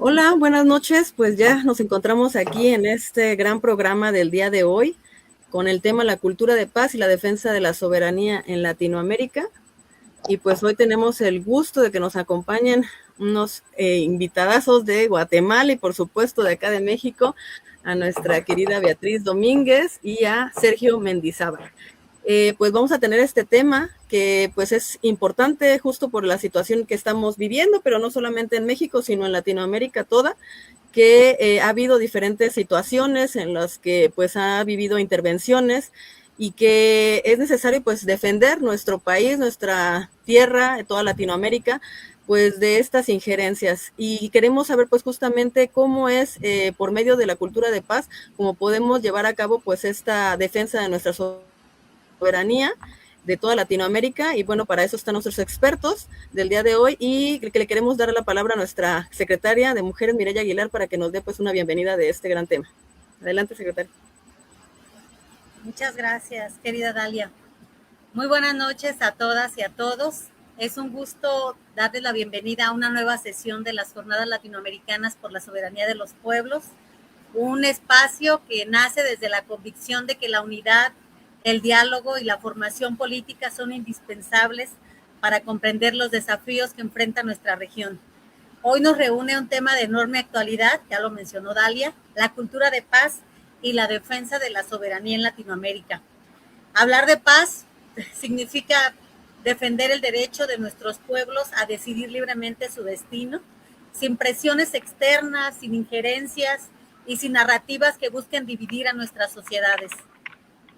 Hola, buenas noches. Pues ya nos encontramos aquí en este gran programa del día de hoy con el tema la cultura de paz y la defensa de la soberanía en Latinoamérica. Y pues hoy tenemos el gusto de que nos acompañen unos invitadazos de Guatemala y por supuesto de acá de México, a nuestra querida Beatriz Domínguez y a Sergio Mendizábal. Pues vamos a tener este tema que pues es importante justo por la situación que estamos viviendo, pero no solamente en México, sino en Latinoamérica toda, que ha habido diferentes situaciones en las que pues ha vivido intervenciones y que es necesario pues defender nuestro país, nuestra tierra, toda Latinoamérica, pues de estas injerencias. Y queremos saber pues justamente cómo es por medio de la cultura de paz, cómo podemos llevar a cabo pues esta defensa de nuestra soberanía de toda Latinoamérica. Y bueno, para eso están nuestros expertos del día de hoy y que le queremos dar la palabra a nuestra secretaria de Mujeres, Mireya Aguilar, para que nos dé pues una bienvenida de este gran tema. Adelante, secretaria. Muchas gracias, querida Dalia. Muy buenas noches a todas y a todos. Es un gusto darles la bienvenida a una nueva sesión de las Jornadas Latinoamericanas por la Soberanía de los Pueblos, un espacio que nace desde la convicción de que la unidad, el diálogo y la formación política son indispensables para comprender los desafíos que enfrenta nuestra región. Hoy nos reúne un tema de enorme actualidad, ya lo mencionó Dalia, la cultura de paz y la defensa de la soberanía en Latinoamérica. Hablar de paz significa defender el derecho de nuestros pueblos a decidir libremente su destino, sin presiones externas, sin injerencias y sin narrativas que busquen dividir a nuestras sociedades.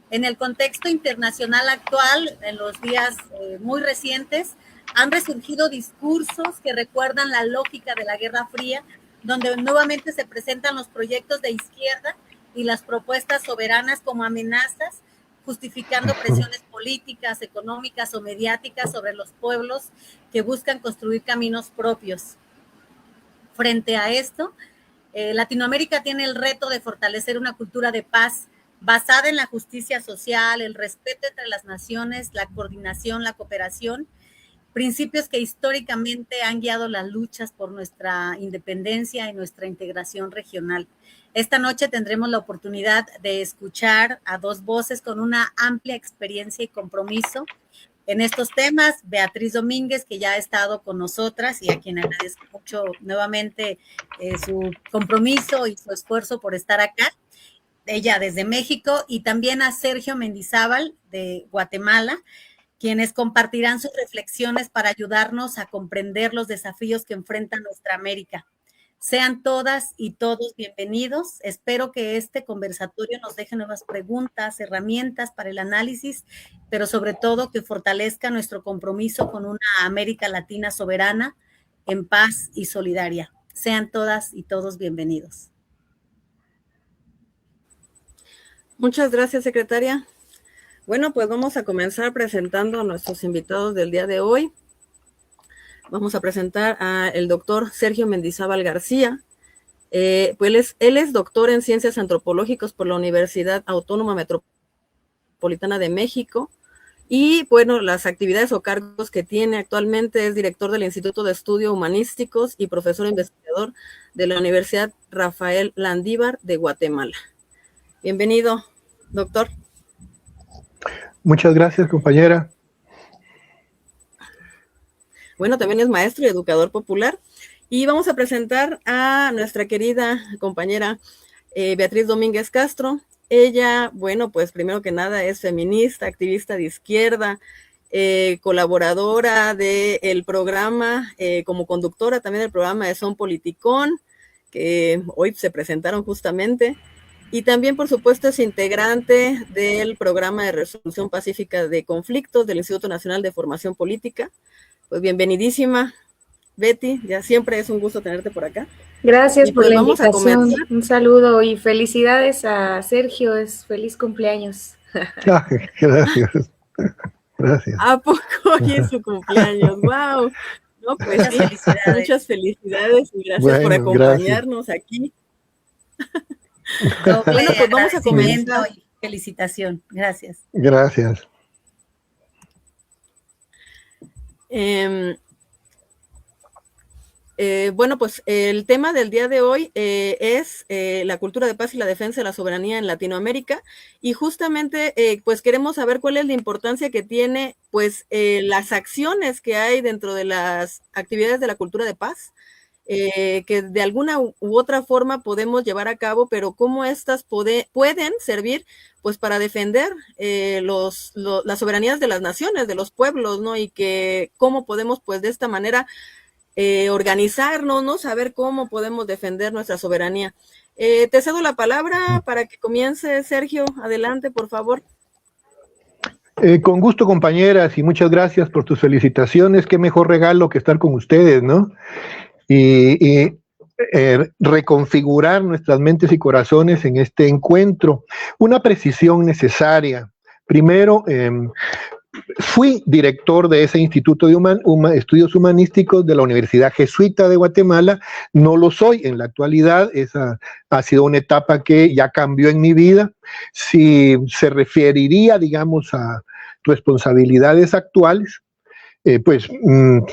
En el contexto internacional actual, en los días muy recientes, han resurgido discursos que recuerdan la lógica de la Guerra Fría, donde nuevamente se presentan los proyectos de izquierda y las propuestas soberanas como amenazas, justificando presiones políticas, económicas o mediáticas sobre los pueblos que buscan construir caminos propios. Frente a esto, Latinoamérica tiene el reto de fortalecer una cultura de paz basada en la justicia social, el respeto entre las naciones, la coordinación, la cooperación, principios que históricamente han guiado las luchas por nuestra independencia y nuestra integración regional. Esta noche tendremos la oportunidad de escuchar a dos voces con una amplia experiencia y compromiso en estos temas. Beatriz Domínguez, que ya ha estado con nosotras y a quien agradezco mucho nuevamente su compromiso y su esfuerzo por estar acá, ella desde México, y también a Sergio Mendizábal de Guatemala, quienes compartirán sus reflexiones para ayudarnos a comprender los desafíos que enfrenta nuestra América. Sean todas y todos bienvenidos. Espero que este conversatorio nos deje nuevas preguntas, herramientas para el análisis, pero sobre todo que fortalezca nuestro compromiso con una América Latina soberana, en paz y solidaria. Sean todas y todos bienvenidos. Muchas gracias, secretaria. Bueno, pues vamos a comenzar presentando a nuestros invitados del día de hoy. Vamos a presentar al doctor Sergio Mendizábal García. Pues él es doctor en Ciencias Antropológicas por la Universidad Autónoma Metropolitana de México. Y bueno, las actividades o cargos que tiene actualmente es director del Instituto de Estudios Humanísticos y profesor investigador de la Universidad Rafael Landívar de Guatemala. Bienvenido, doctor. Muchas gracias, compañera. Bueno, también es maestro y educador popular. Y vamos a presentar a nuestra querida compañera Beatriz Domínguez Castro. Ella, bueno, pues primero que nada es feminista, activista de izquierda, colaboradora del programa, como conductora también del programa de Son Politicón, que hoy se presentaron justamente. Y también, por supuesto, es integrante del programa de resolución pacífica de conflictos del Instituto Nacional de Formación Política. Pues bienvenidísima, Betty, ya siempre es un gusto tenerte por acá. Gracias por la invitación, un saludo y felicidades a Sergio, es feliz cumpleaños. Gracias, gracias. ¿A poco hoy es su cumpleaños? ¡Wow! No, pues sí, muchas felicidades y gracias por acompañarnos aquí. Bueno, pues vamos a comenzar. Y felicitación, gracias. Gracias. Bueno, pues el tema del día de hoy es la cultura de paz y la defensa de la soberanía en Latinoamérica, y justamente pues queremos saber cuál es la importancia que tiene pues las acciones que hay dentro de las actividades de la cultura de paz, que de alguna u otra forma podemos llevar a cabo, pero cómo estas pueden servir pues para defender las soberanías de las naciones, de los pueblos, ¿no? Y que cómo podemos pues de esta manera organizarnos, ¿no? Saber cómo podemos defender nuestra soberanía. Te cedo la palabra para que comience, Sergio. Adelante, por favor. Con gusto, compañeras, y muchas gracias por tus felicitaciones. Qué mejor regalo que estar con ustedes, ¿no? Y reconfigurar nuestras mentes y corazones en este encuentro. Una precisión necesaria. Primero, fui director de ese Instituto de Estudios Humanísticos de la Universidad Jesuita de Guatemala. No lo soy en la actualidad. Esa ha sido una etapa que ya cambió en mi vida. Si se referiría, digamos, a responsabilidades actuales, pues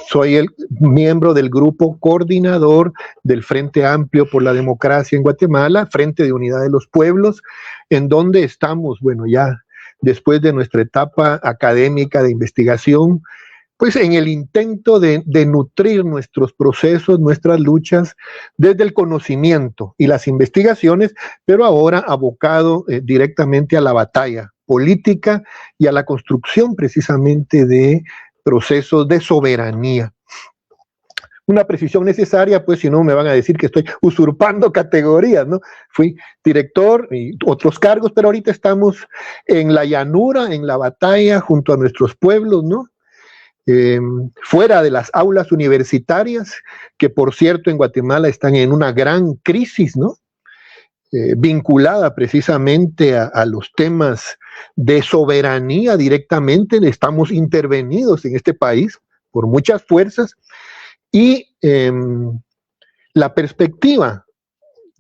soy el miembro del grupo coordinador del Frente Amplio por la Democracia en Guatemala, Frente de Unidad de los Pueblos, en donde estamos, bueno, ya después de nuestra etapa académica de investigación, pues en el intento de nutrir nuestros procesos, nuestras luchas desde el conocimiento y las investigaciones, pero ahora abocado directamente a la batalla política y a la construcción precisamente de procesos de soberanía. Una precisión necesaria, pues si no me van a decir que estoy usurpando categorías, ¿no? Fui director y otros cargos, pero ahorita estamos en la llanura, en la batalla junto a nuestros pueblos, ¿no? Fuera de las aulas universitarias, que por cierto en Guatemala están en una gran crisis, ¿no? Vinculada precisamente a los temas de soberanía directamente. Estamos intervenidos en este país por muchas fuerzas, y la perspectiva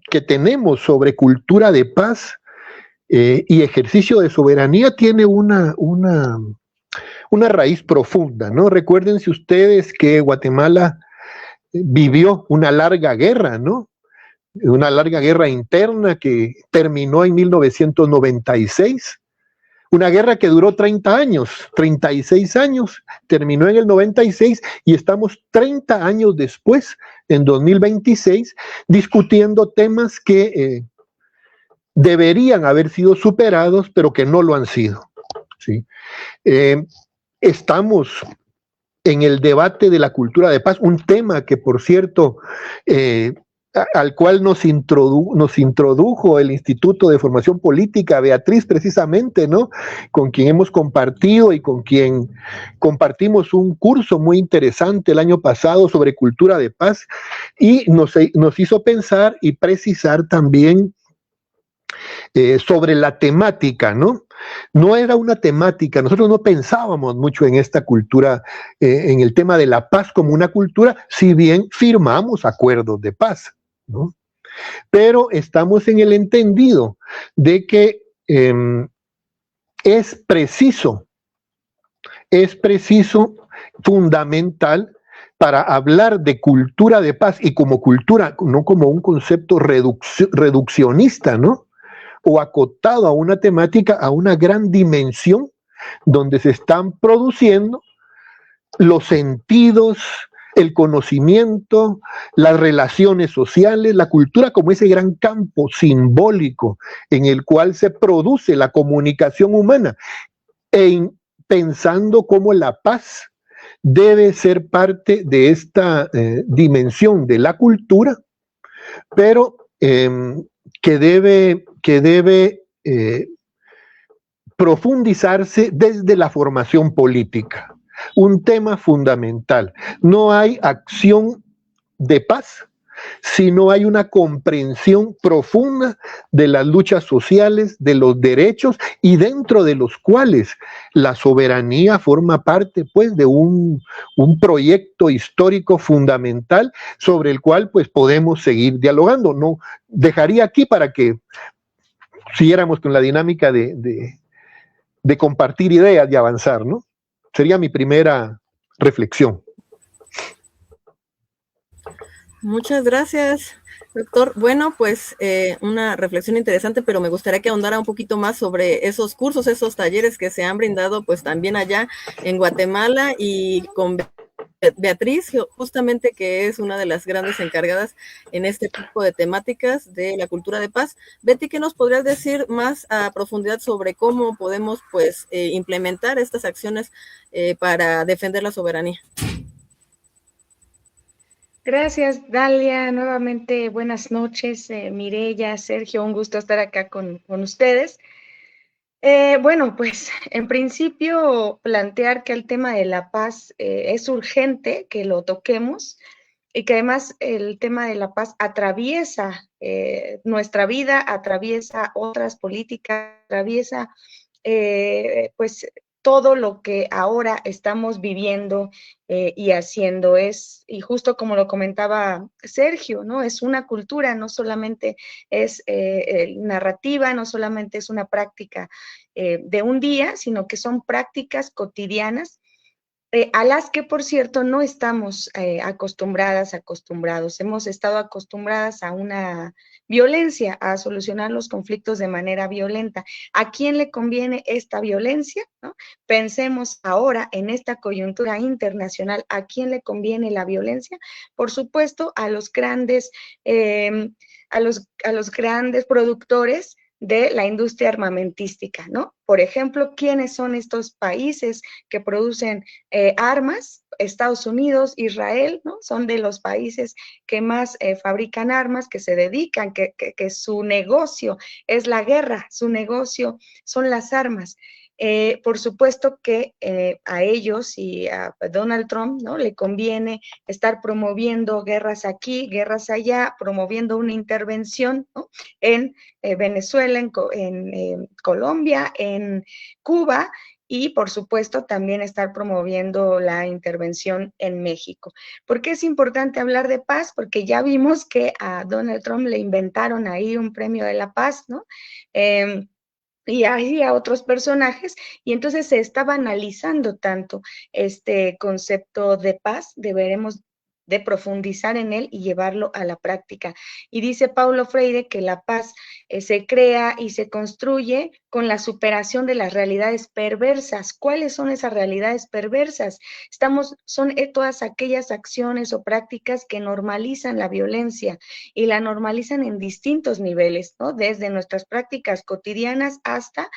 que tenemos sobre cultura de paz y ejercicio de soberanía tiene una raíz profunda, ¿no? Recuérdense ustedes que Guatemala vivió una larga guerra, ¿no? Una larga guerra interna que terminó en 1996, una guerra que duró 30 años, 36 años, terminó en el 96 y estamos 30 años después, en 2026, discutiendo temas que deberían haber sido superados, pero que no lo han sido, ¿sí? Estamos en el debate de la cultura de paz, un tema que, por cierto, al cual nos introdujo el Instituto de Formación Política, Beatriz, precisamente, ¿no? Con quien hemos compartido y con quien compartimos un curso muy interesante el año pasado sobre cultura de paz, y nos hizo pensar y precisar también sobre la temática, ¿no? No era una temática, nosotros no pensábamos mucho en esta cultura, en el tema de la paz como una cultura, si bien firmamos acuerdos de paz, ¿no? Pero estamos en el entendido de que es preciso, fundamental, para hablar de cultura de paz y como cultura, no como un concepto reduccionista, ¿no? O acotado a una temática, a una gran dimensión donde se están produciendo los sentidos, el conocimiento, las relaciones sociales, la cultura como ese gran campo simbólico en el cual se produce la comunicación humana, pensando cómo la paz debe ser parte de esta dimensión de la cultura, pero que debe profundizarse desde la formación política. Un tema fundamental. No hay acción de paz si no hay una comprensión profunda de las luchas sociales, de los derechos, y dentro de los cuales la soberanía forma parte, pues, de un proyecto histórico fundamental sobre el cual, pues, podemos seguir dialogando. No dejaría aquí para que siguiéramos con la dinámica de compartir ideas y avanzar, ¿no? Sería mi primera reflexión. Muchas gracias, doctor. Bueno, pues una reflexión interesante, pero me gustaría que ahondara un poquito más sobre esos cursos, esos talleres que se han brindado pues también allá en Guatemala y con Beatriz, justamente que es una de las grandes encargadas en este tipo de temáticas de la cultura de paz. Betty, ¿qué nos podrías decir más a profundidad sobre cómo podemos pues implementar estas acciones para defender la soberanía? Gracias, Dalia. Nuevamente, buenas noches, Mireya, Sergio, un gusto estar acá con ustedes. Bueno, pues en principio plantear que el tema de la paz es urgente que lo toquemos y que además el tema de la paz atraviesa nuestra vida, atraviesa otras políticas, atraviesa pues todo lo que ahora estamos viviendo y haciendo y justo como lo comentaba Sergio, ¿no? Es una cultura, no solamente es narrativa, no solamente es una práctica de un día, sino que son prácticas cotidianas a las que, por cierto, no estamos acostumbrados. Hemos estado acostumbradas a una violencia, a solucionar los conflictos de manera violenta. ¿A quién le conviene esta violencia? ¿No? Pensemos ahora en esta coyuntura internacional, ¿a quién le conviene la violencia? Por supuesto, a los grandes, a los grandes productores de la industria armamentística, ¿no? Por ejemplo, ¿quiénes son estos países que producen armas? Estados Unidos, Israel, ¿no? Son de los países que más fabrican armas, que se dedican, que su negocio es la guerra, su negocio son las armas. Por supuesto que a ellos y a Donald Trump, ¿no? Le conviene estar promoviendo guerras aquí, guerras allá, promoviendo una intervención, ¿no? En Venezuela, en Colombia, en Cuba, y por supuesto también estar promoviendo la intervención en México. ¿Por qué es importante hablar de paz? Porque ya vimos que a Donald Trump le inventaron ahí un premio de la paz, ¿no? Y ahí a otros personajes, y entonces se estaba analizando tanto este concepto de paz, deberemos de profundizar en él y llevarlo a la práctica. Y dice Paulo Freire que la paz se crea y se construye con la superación de las realidades perversas. ¿Cuáles son esas realidades perversas? Son todas aquellas acciones o prácticas que normalizan la violencia y la normalizan en distintos niveles, ¿no? Desde nuestras prácticas cotidianas hasta,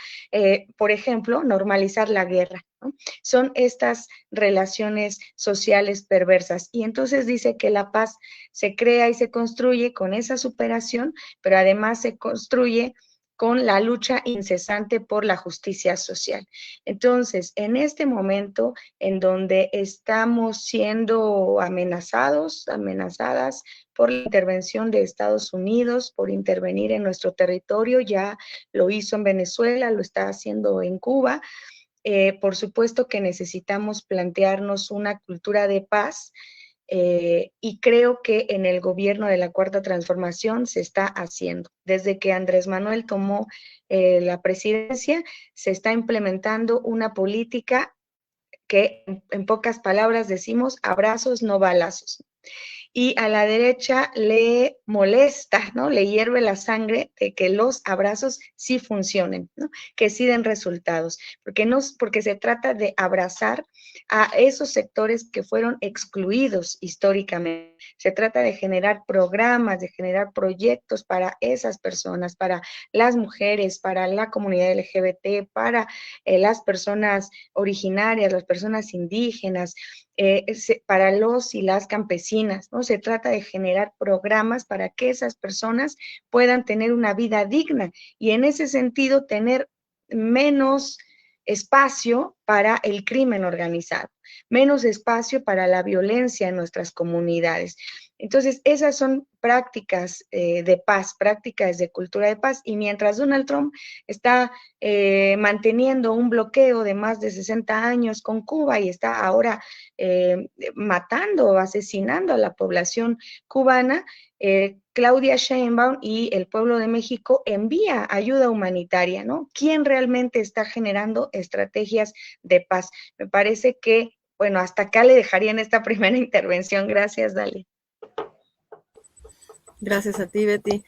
por ejemplo, normalizar la guerra, ¿no? Son estas relaciones sociales perversas. Y entonces dice que la paz se crea y se construye con esa superación, pero además se construye con la lucha incesante por la justicia social. Entonces, en este momento en donde estamos siendo amenazadas por la intervención de Estados Unidos, por intervenir en nuestro territorio, ya lo hizo en Venezuela, lo está haciendo en Cuba. Por supuesto que necesitamos plantearnos una cultura de paz y creo que en el gobierno de la Cuarta Transformación se está haciendo. Desde que Andrés Manuel tomó la presidencia, se está implementando una política que en pocas palabras decimos abrazos, no balazos. Y a la derecha le molesta, ¿no? Le hierve la sangre de que los abrazos sí funcionen, ¿no? Que sí den resultados, porque se trata de abrazar a esos sectores que fueron excluidos históricamente. Se trata de generar programas, de generar proyectos para esas personas, para las mujeres, para la comunidad LGBT, para las personas originarias, las personas indígenas, para los y las campesinas, ¿no? Se trata de generar programas para que esas personas puedan tener una vida digna y en ese sentido tener menos espacio para el crimen organizado, menos espacio para la violencia en nuestras comunidades. Entonces, esas son prácticas de paz, prácticas de cultura de paz, y mientras Donald Trump está manteniendo un bloqueo de más de 60 años con Cuba y está ahora matando o asesinando a la población cubana, Claudia Sheinbaum y el pueblo de México envía ayuda humanitaria, ¿no? ¿Quién realmente está generando estrategias de paz? Me parece que, bueno, hasta acá le dejaría en esta primera intervención. Gracias, Dale. Gracias a ti, Betty.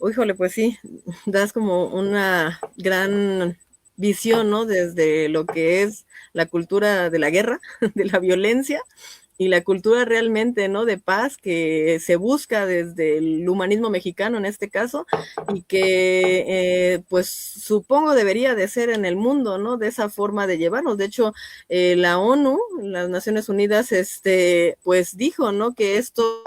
Híjole, pues sí, das como una gran visión, ¿no? Desde lo que es la cultura de la guerra, de la violencia, y la cultura realmente, ¿no? De paz que se busca desde el humanismo mexicano en este caso, y que pues supongo debería de ser en el mundo, ¿no? De esa forma de llevarnos. De hecho, la ONU, las Naciones Unidas, pues dijo, ¿no? Que esto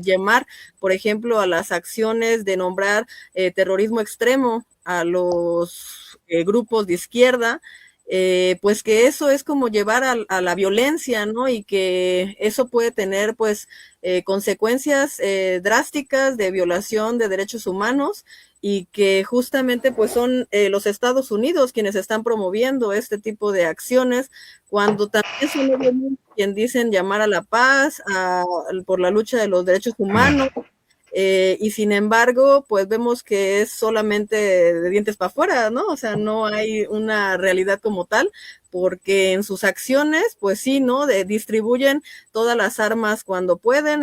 llamar, por ejemplo, a las acciones de nombrar terrorismo extremo a los grupos de izquierda, pues que eso es como llevar a la violencia, ¿no? Y que eso puede tener, pues, consecuencias drásticas de violación de derechos humanos, y que justamente pues son los Estados Unidos quienes están promoviendo este tipo de acciones, cuando también son obviamente quien dicen llamar a la paz, por la lucha de los derechos humanos, y sin embargo, pues vemos que es solamente de dientes para afuera, ¿no? O sea, no hay una realidad como tal, porque en sus acciones, pues sí, ¿no? Distribuyen todas las armas cuando pueden,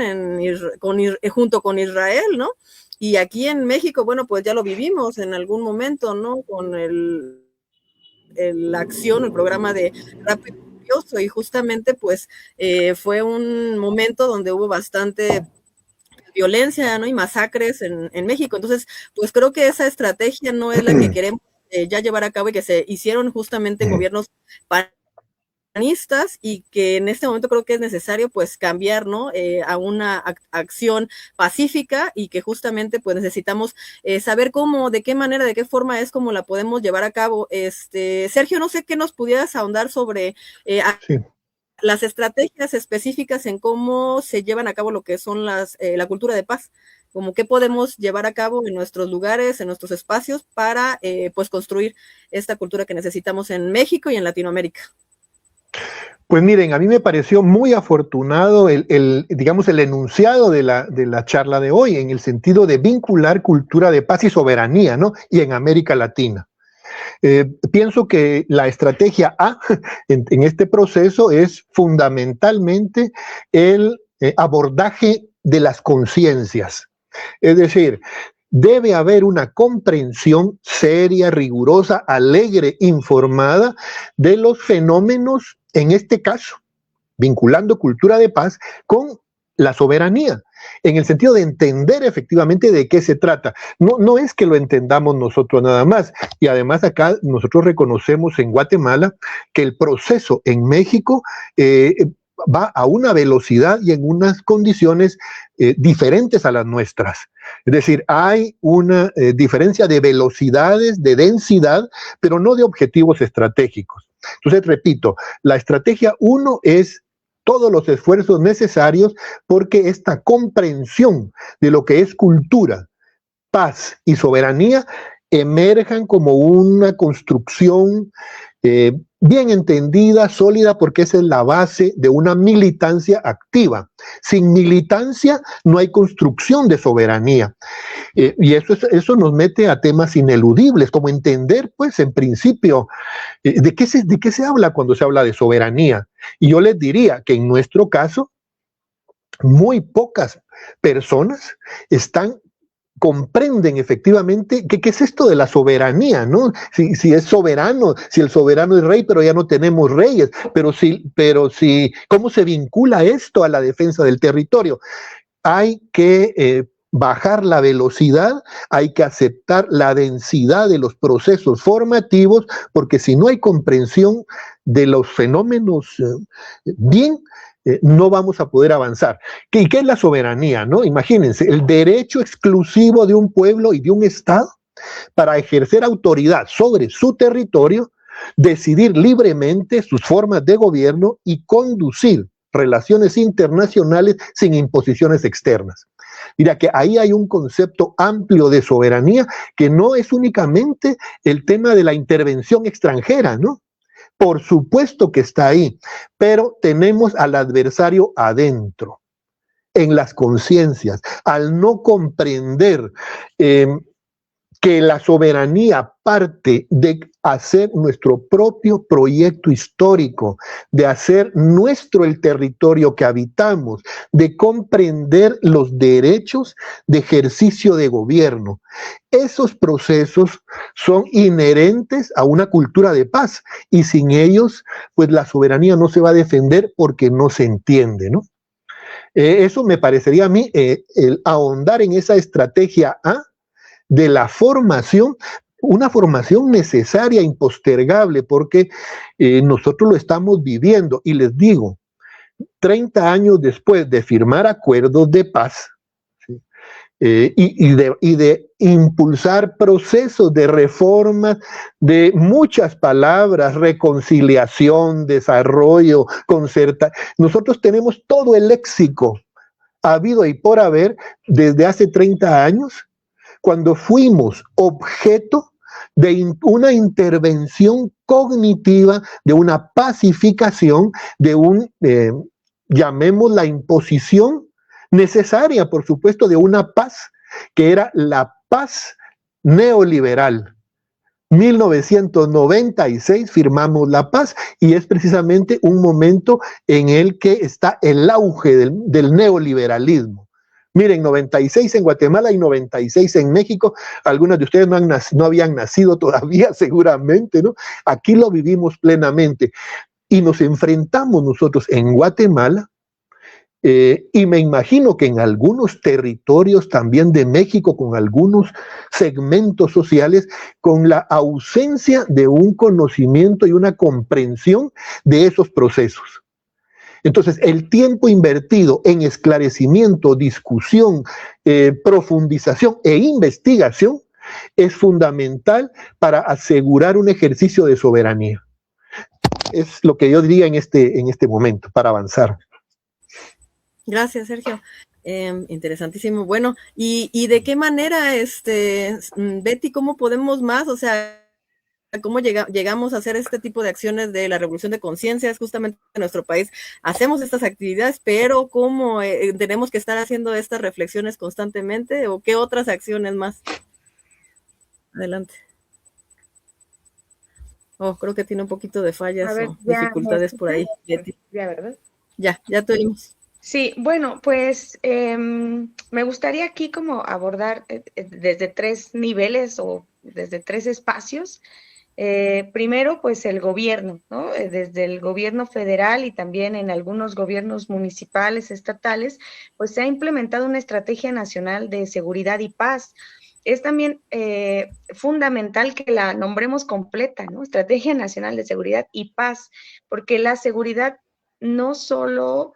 junto con Israel, ¿no? Y aquí en México, bueno, pues ya lo vivimos en algún momento, ¿no? Con la acción, el programa de Rápido y Furioso, y justamente pues fue un momento donde hubo bastante violencia, ¿no? Y masacres en México. Entonces, pues creo que esa estrategia no es la que queremos ya llevar a cabo, y que se hicieron justamente en gobiernos panistas, y que en este momento creo que es necesario pues cambiar, ¿no? A una acción pacífica, y que justamente pues necesitamos saber cómo, de qué manera, de qué forma es como la podemos llevar a cabo. Sergio, no sé qué nos pudieras ahondar sobre sí, las estrategias específicas en cómo se llevan a cabo lo que son la cultura de paz, como qué podemos llevar a cabo en nuestros lugares, en nuestros espacios, para pues construir esta cultura que necesitamos en México y en Latinoamérica. Pues miren, a mí me pareció muy afortunado digamos, el enunciado de la charla de hoy, en el sentido de vincular cultura de paz y soberanía, ¿no? Y en América Latina. Pienso que la estrategia A en este proceso es fundamentalmente el abordaje de las conciencias. Es decir, debe haber una comprensión seria, rigurosa, alegre, informada de los fenómenos, en este caso, vinculando cultura de paz con la soberanía, en el sentido de entender efectivamente de qué se trata. No es que lo entendamos nosotros nada más, y además acá nosotros reconocemos en Guatemala que el proceso en México va a una velocidad y en unas condiciones diferentes a las nuestras. Es decir, hay una diferencia de velocidades, de densidad, pero no de objetivos estratégicos. Entonces, repito, la estrategia 1 es todos los esfuerzos necesarios porque esta comprensión de lo que es cultura, paz y soberanía emerjan como una construcción bien entendida, sólida, porque esa es la base de una militancia activa. Sin militancia no hay construcción de soberanía. Y eso nos mete a temas ineludibles, como entender, pues, en principio, de qué se habla cuando se habla de soberanía. Y yo les diría que en nuestro caso, muy pocas personas comprenden efectivamente qué es esto de la soberanía, ¿no? Si es soberano, si el soberano es rey, pero ya no tenemos reyes, pero ¿cómo se vincula esto a la defensa del territorio? Hay que bajar la velocidad, hay que aceptar la densidad de los procesos formativos, porque si no hay comprensión de los fenómenos no vamos a poder avanzar. ¿Y qué es la soberanía, no? Imagínense, el derecho exclusivo de un pueblo y de un Estado para ejercer autoridad sobre su territorio, decidir libremente sus formas de gobierno y conducir relaciones internacionales sin imposiciones externas. Mira que ahí hay un concepto amplio de soberanía que no es únicamente el tema de la intervención extranjera, ¿no? Por supuesto que está ahí, pero tenemos al adversario adentro, en las conciencias. Al no comprender que que la soberanía parte de hacer nuestro propio proyecto histórico, de hacer nuestro el territorio que habitamos, de comprender los derechos de ejercicio de gobierno. Esos procesos son inherentes a una cultura de paz y sin ellos, pues la soberanía no se va a defender porque no se entiende, ¿no? Eso me parecería a mí el ahondar en esa estrategia A de la formación, una formación necesaria, impostergable, porque nosotros lo estamos viviendo. Y les digo, 30 años después de firmar acuerdos de paz, ¿sí? Y de impulsar procesos de reforma de muchas palabras, reconciliación, desarrollo, concertación. Nosotros tenemos todo el léxico habido y por haber desde hace 30 años, cuando fuimos objeto de una intervención cognitiva, de una pacificación, de llamemos la imposición necesaria, por supuesto, de una paz, que era la paz neoliberal. 1996 firmamos la paz y es precisamente un momento en el que está el auge del neoliberalismo. Miren, 96 en Guatemala y 96 en México. Algunos de ustedes no habían nacido todavía, seguramente, ¿no? Aquí lo vivimos plenamente. Y nos enfrentamos nosotros en Guatemala, y me imagino que en algunos territorios también de México, con algunos segmentos sociales, con la ausencia de un conocimiento y una comprensión de esos procesos. Entonces, el tiempo invertido en esclarecimiento, discusión, profundización e investigación es fundamental para asegurar un ejercicio de soberanía. Es lo que yo diría en este momento, para avanzar. Gracias, Sergio. Interesantísimo. Bueno, ¿y de qué manera, Betty, cómo podemos más, o sea, cómo llegamos a hacer este tipo de acciones de la revolución de conciencias? Justamente en nuestro país hacemos estas actividades, pero ¿cómo tenemos que estar haciendo estas reflexiones constantemente? ¿O qué otras acciones más? Adelante. Oh, creo que tiene un poquito de fallas o dificultades por ahí, Betty. Ya, ¿verdad? Ya te oímos. Sí, bueno, pues me gustaría aquí como abordar desde 3 niveles o desde 3 espacios. Primero, pues el gobierno, ¿no? Desde el gobierno federal y también en algunos gobiernos municipales, estatales, pues se ha implementado una estrategia nacional de seguridad y paz. Es también fundamental que la nombremos completa, ¿no? Estrategia Nacional de Seguridad y Paz, porque la seguridad no solo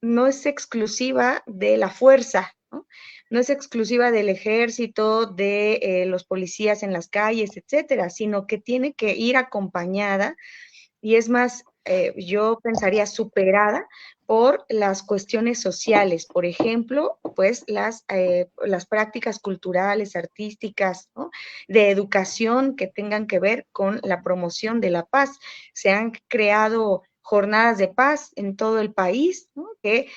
no es exclusiva de la fuerza, ¿no? No es exclusiva del ejército, de los policías en las calles, etcétera, sino que tiene que ir acompañada y es más, yo pensaría superada por las cuestiones sociales, por ejemplo, pues las prácticas culturales, artísticas, ¿no? De educación que tengan que ver con la promoción de la paz. Se han creado jornadas de paz en todo el país, ¿no? Que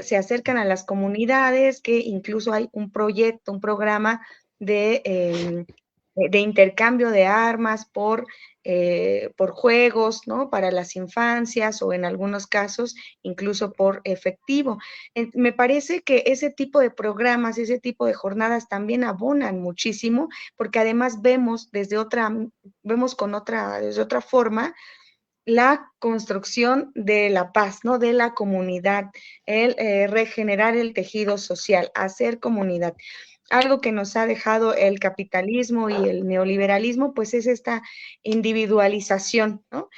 se acercan a las comunidades, que incluso hay un proyecto, un programa de intercambio de armas por juegos, ¿no? Para las infancias o en algunos casos incluso por efectivo. Me parece que ese tipo de programas, ese tipo de jornadas también abonan muchísimo, porque además vemos desde otra forma la construcción de la paz, ¿no? De la comunidad, el regenerar el tejido social, hacer comunidad. Algo que nos ha dejado el capitalismo y el neoliberalismo, pues es esta individualización, ¿no?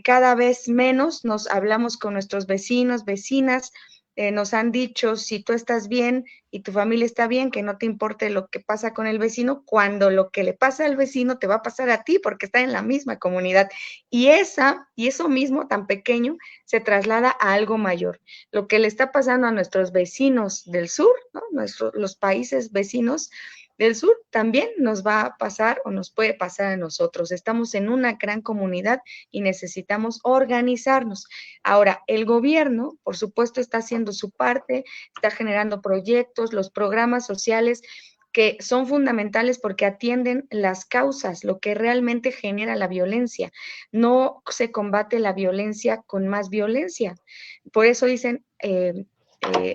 Cada vez menos nos hablamos con nuestros vecinos, vecinas, nos han dicho, si tú estás bien y tu familia está bien, que no te importe lo que pasa con el vecino, cuando lo que le pasa al vecino te va a pasar a ti porque está en la misma comunidad. Y eso mismo tan pequeño se traslada a algo mayor. Lo que le está pasando a nuestros vecinos del sur, ¿no? Los países vecinos del sur, también nos va a pasar o nos puede pasar a nosotros. Estamos en una gran comunidad y necesitamos organizarnos. Ahora, el gobierno, por supuesto, está haciendo su parte, está generando proyectos, los programas sociales que son fundamentales porque atienden las causas, lo que realmente genera la violencia. No se combate la violencia con más violencia. Por eso dicen,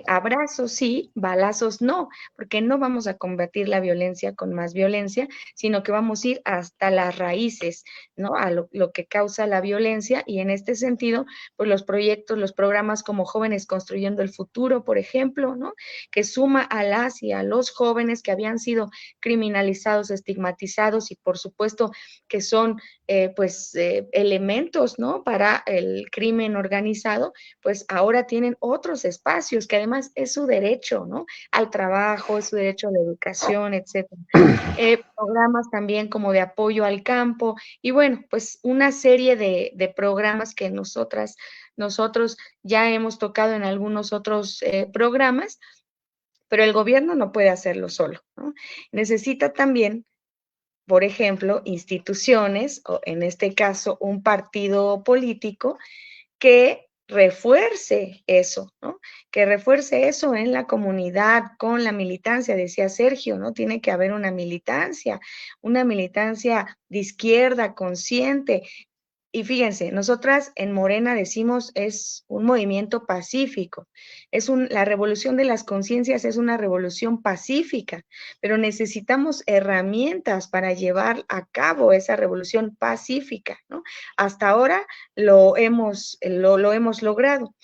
abrazos sí, balazos no, porque no vamos a combatir la violencia con más violencia, sino que vamos a ir hasta las raíces, ¿no? A lo que causa la violencia, y en este sentido, pues los proyectos, los programas como Jóvenes Construyendo el Futuro, por ejemplo, ¿no? Que suma a las y a los jóvenes que habían sido criminalizados, estigmatizados, y por supuesto que son elementos, ¿no? Para el crimen organizado, pues ahora tienen otros espacios que además es su derecho, ¿no? Al trabajo, es su derecho a la educación, etcétera. Programas también como de apoyo al campo y bueno, pues una serie de programas que nosotros ya hemos tocado en algunos otros programas, pero el gobierno no puede hacerlo solo, ¿no? Necesita también, por ejemplo, instituciones, o en este caso un partido político, que refuerce eso, ¿no? Que refuerce eso en la comunidad, con la militancia, decía Sergio, ¿no? Tiene que haber una militancia de izquierda, consciente. Y fíjense, nosotras en Morena decimos es un movimiento pacífico, la revolución de las conciencias es una revolución pacífica, pero necesitamos herramientas para llevar a cabo esa revolución pacífica, ¿no? Hasta ahora lo hemos logrado.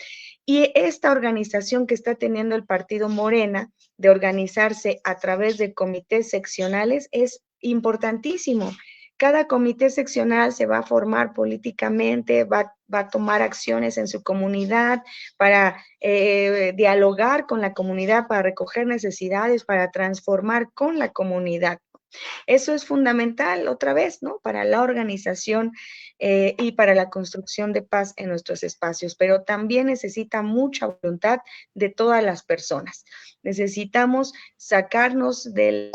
Y esta organización que está teniendo el partido Morena, de organizarse a través de comités seccionales, es importantísimo. Cada comité seccional se va a formar políticamente, va a tomar acciones en su comunidad para dialogar con la comunidad, para recoger necesidades, para transformar con la comunidad. Eso es fundamental, otra vez, ¿no? Para la organización y para la construcción de paz en nuestros espacios, pero también necesita mucha voluntad de todas las personas. Necesitamos sacarnos del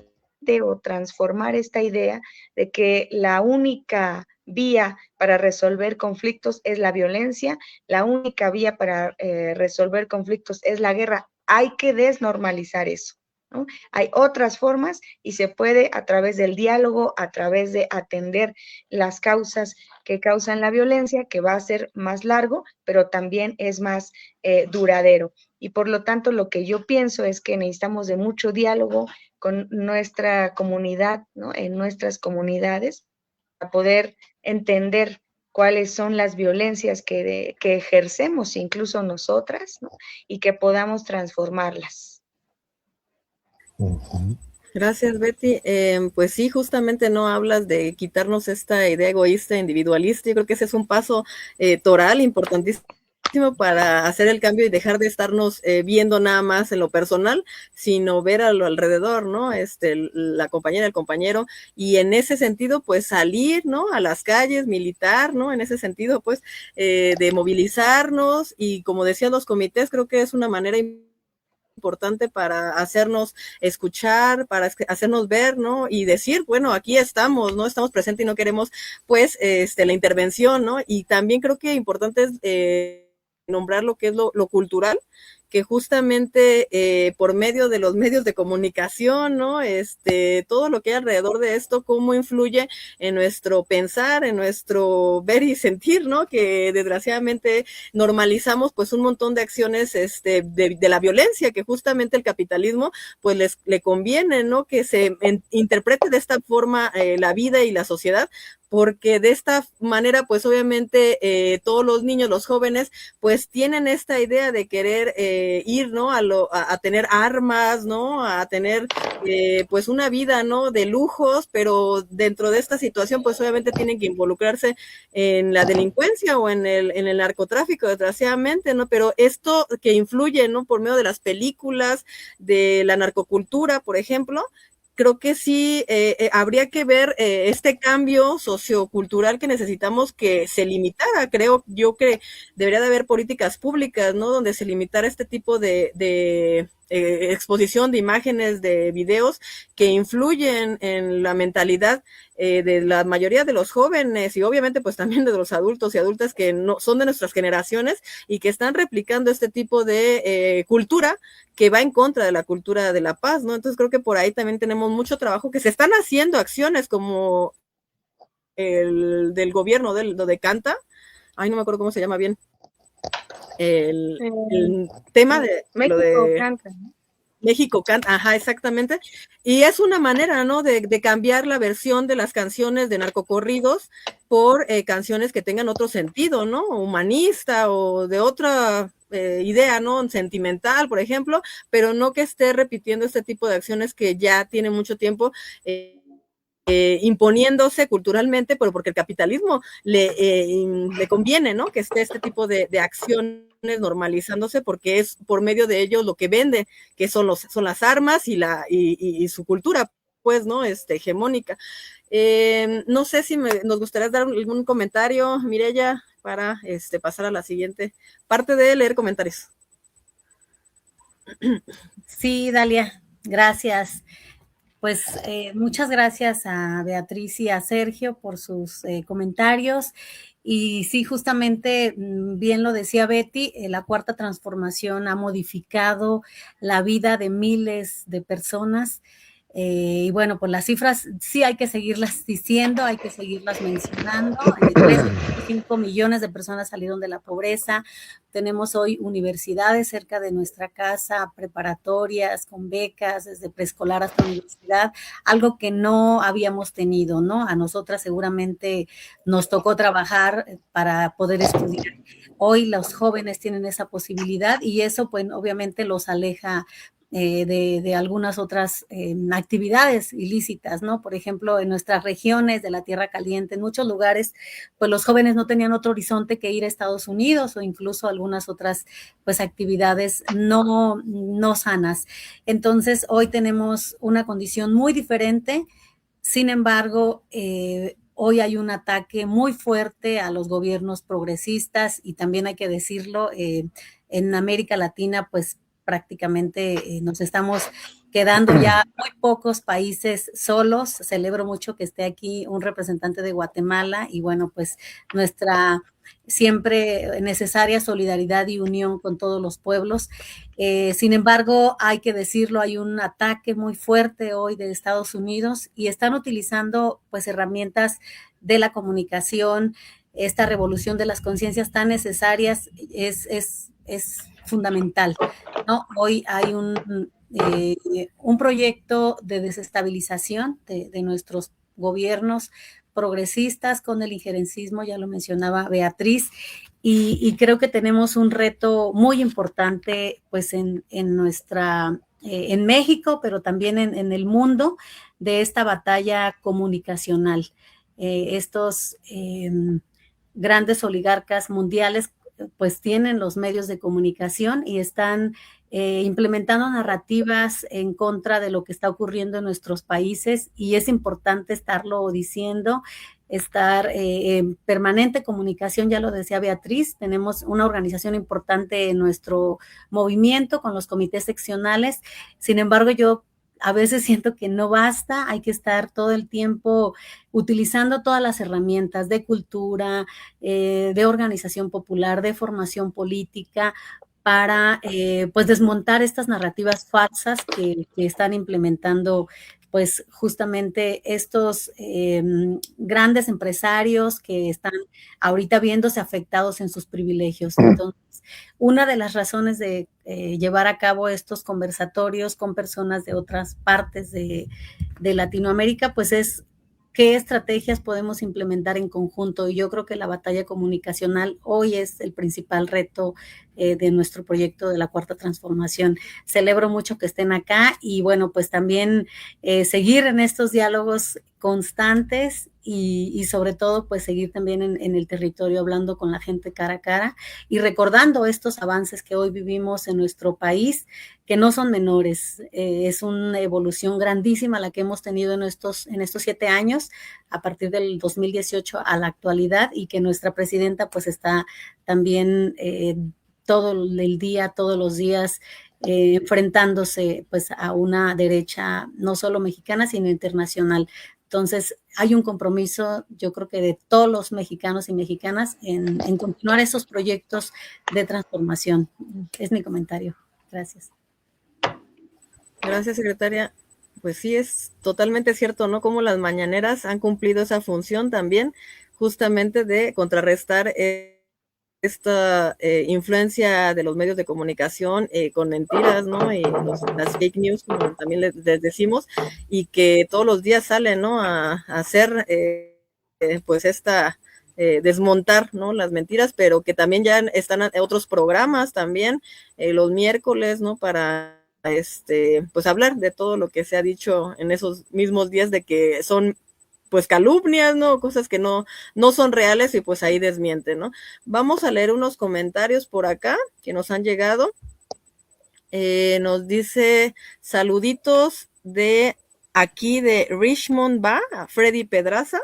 o transformar esta idea de que la única vía para resolver conflictos es la violencia, la única vía para resolver conflictos es la guerra. Hay que desnormalizar eso, ¿no? Hay otras formas y se puede a través del diálogo, a través de atender las causas que causan la violencia, que va a ser más largo, pero también es más duradero. Y por lo tanto, lo que yo pienso es que necesitamos de mucho diálogo con nuestra comunidad, ¿no? En nuestras comunidades, para poder entender cuáles son las violencias que ejercemos incluso nosotras, ¿no? Y que podamos transformarlas. Gracias, Betty. Pues sí, justamente no hablas de quitarnos esta idea egoísta, individualista. Yo creo que ese es un paso toral importantísimo para hacer el cambio y dejar de estarnos viendo nada más en lo personal, sino ver a lo alrededor, ¿no? La compañera, el compañero, y en ese sentido, pues salir, ¿no? A las calles, militar, ¿no? En ese sentido, pues, de movilizarnos, y como decían los comités, creo que es una manera importante para hacernos escuchar, para hacernos ver, ¿no? Y decir, bueno, aquí estamos, ¿no? Estamos presentes y no queremos, pues, la intervención, ¿no? Y también creo que importante es nombrar lo que es lo cultural, que justamente por medio de los medios de comunicación, ¿no? Todo lo que hay alrededor de esto, cómo influye en nuestro pensar, en nuestro ver y sentir, ¿no? Que desgraciadamente normalizamos pues un montón de acciones de la violencia, que justamente el capitalismo pues le conviene, ¿no? Que se interprete de esta forma la vida y la sociedad, porque de esta manera, pues obviamente todos los niños, los jóvenes, pues tienen esta idea de querer ir, ¿no? A tener armas, ¿no? A tener pues una vida, ¿no? De lujos, pero dentro de esta situación, pues obviamente tienen que involucrarse en la delincuencia o en el narcotráfico, desgraciadamente, ¿no? Pero esto que influye, ¿no? Por medio de las películas, de la narcocultura, por ejemplo, creo que sí habría que ver este cambio sociocultural que necesitamos que se limitara. Creo yo que debería de haber políticas públicas, ¿no? Donde se limitara este tipo de exposición de imágenes, de videos que influyen en la mentalidad de la mayoría de los jóvenes y obviamente pues también de los adultos y adultas que no son de nuestras generaciones y que están replicando este tipo de cultura que va en contra de la cultura de la paz, ¿no? Entonces creo que por ahí también tenemos mucho trabajo, que se están haciendo acciones como el del gobierno de Canta, no me acuerdo cómo se llama bien, el tema de México lo de Canta, ¿no? México Canta, ajá, exactamente, y es una manera, ¿no?, de cambiar la versión de las canciones de narcocorridos por canciones que tengan otro sentido, ¿no?, humanista o de otra idea, ¿no?, sentimental, por ejemplo, pero no que esté repitiendo este tipo de acciones que ya tiene mucho tiempo imponiéndose culturalmente, pero porque el capitalismo le conviene, ¿no?, que esté este tipo de acciones normalizándose, porque es por medio de ellos lo que vende, que son las armas y su cultura, pues, ¿no?, hegemónica. No sé si nos gustaría dar algún comentario, Mireya, para pasar a la siguiente parte de leer comentarios. Sí, Dalia, gracias. Pues muchas gracias a Beatriz y a Sergio por sus comentarios. Y sí, justamente, bien lo decía Betty, la cuarta transformación ha modificado la vida de miles de personas. Y bueno, pues las cifras sí hay que seguirlas diciendo, hay que seguirlas mencionando. 3.5 millones de personas salieron de la pobreza. Tenemos hoy universidades cerca de nuestra casa, preparatorias con becas desde preescolar hasta universidad, algo que no habíamos tenido, ¿no? A nosotras seguramente nos tocó trabajar para poder estudiar. Hoy los jóvenes tienen esa posibilidad y eso, pues, obviamente los aleja de algunas otras actividades ilícitas, ¿no? Por ejemplo, en nuestras regiones de la Tierra Caliente, en muchos lugares, pues los jóvenes no tenían otro horizonte que ir a Estados Unidos o incluso algunas otras, pues, actividades no sanas. Entonces, hoy tenemos una condición muy diferente. Sin embargo, hoy hay un ataque muy fuerte a los gobiernos progresistas y también hay que decirlo, en América Latina, pues prácticamente nos estamos quedando ya muy pocos países solos. Celebro mucho que esté aquí un representante de Guatemala y bueno, pues nuestra siempre necesaria solidaridad y unión con todos los pueblos. Sin embargo, hay que decirlo, hay un ataque muy fuerte hoy de Estados Unidos y están utilizando pues herramientas de la comunicación. Esta revolución de las conciencias tan necesarias es fundamental, ¿no? Hoy hay un proyecto de desestabilización de nuestros gobiernos progresistas con el injerencismo, ya lo mencionaba Beatriz, y creo que tenemos un reto muy importante pues en México, pero también en el mundo, de esta batalla comunicacional. Estos grandes oligarcas mundiales pues tienen los medios de comunicación y están implementando narrativas en contra de lo que está ocurriendo en nuestros países y es importante estarlo diciendo, estar en permanente comunicación, ya lo decía Beatriz, tenemos una organización importante en nuestro movimiento con los comités seccionales, sin embargo yo a veces siento que no basta, hay que estar todo el tiempo utilizando todas las herramientas de cultura, de organización popular, de formación política, para pues desmontar estas narrativas falsas que están implementando pues justamente estos grandes empresarios que están ahorita viéndose afectados en sus privilegios. Entonces, una de las razones de llevar a cabo estos conversatorios con personas de otras partes de Latinoamérica, pues es qué estrategias podemos implementar en conjunto. Y yo creo que la batalla comunicacional hoy es el principal reto de nuestro proyecto de la Cuarta Transformación. Celebro mucho que estén acá y bueno, pues también seguir en estos diálogos constantes y sobre todo pues seguir también en el territorio hablando con la gente cara a cara y recordando estos avances que hoy vivimos en nuestro país, que no son menores. Es una evolución grandísima la que hemos tenido en estos 7 años, a partir del 2018 a la actualidad, y que nuestra presidenta pues está también todo el día, todos los días, enfrentándose pues a una derecha no solo mexicana, sino internacional. Entonces, hay un compromiso, yo creo que de todos los mexicanos y mexicanas en continuar esos proyectos de transformación. Es mi comentario. Gracias. Gracias, secretaria. Pues sí, es totalmente cierto, ¿no? Como las mañaneras han cumplido esa función también, justamente de contrarrestar esta influencia de los medios de comunicación con mentiras, ¿no? Y las fake news, como también les decimos, y que todos los días salen, ¿no? A hacer, pues, desmontar, ¿no? Las mentiras, pero que también ya están otros programas también, los miércoles, ¿no? Para pues hablar de todo lo que se ha dicho en esos mismos días, de que son pues calumnias, ¿no? Cosas que no son reales, y pues ahí desmienten, ¿no? Vamos a leer unos comentarios por acá que nos han llegado. Nos dice saluditos de aquí de Richmond, a Freddy Pedraza.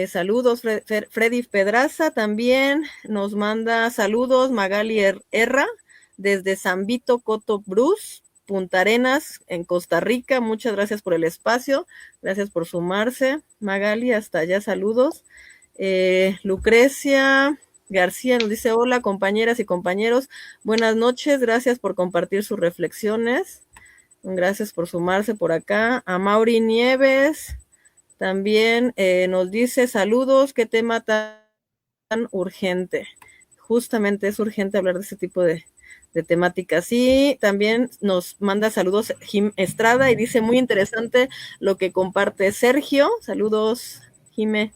Saludos, Freddy Pedraza. También nos manda saludos Magali Erra desde San Vito Coto Bruce, Punta Arenas, en Costa Rica. Muchas gracias por el espacio, gracias por sumarse, Magali, hasta allá, saludos. Lucrecia García nos dice, hola compañeras y compañeros, buenas noches, gracias por compartir sus reflexiones, gracias por sumarse por acá. A Mauri Nieves también nos dice, saludos, qué tema tan urgente. Justamente es urgente hablar de ese tipo de temáticas. Y también nos manda saludos Jim Estrada y dice, muy interesante lo que comparte Sergio. Saludos, Jime.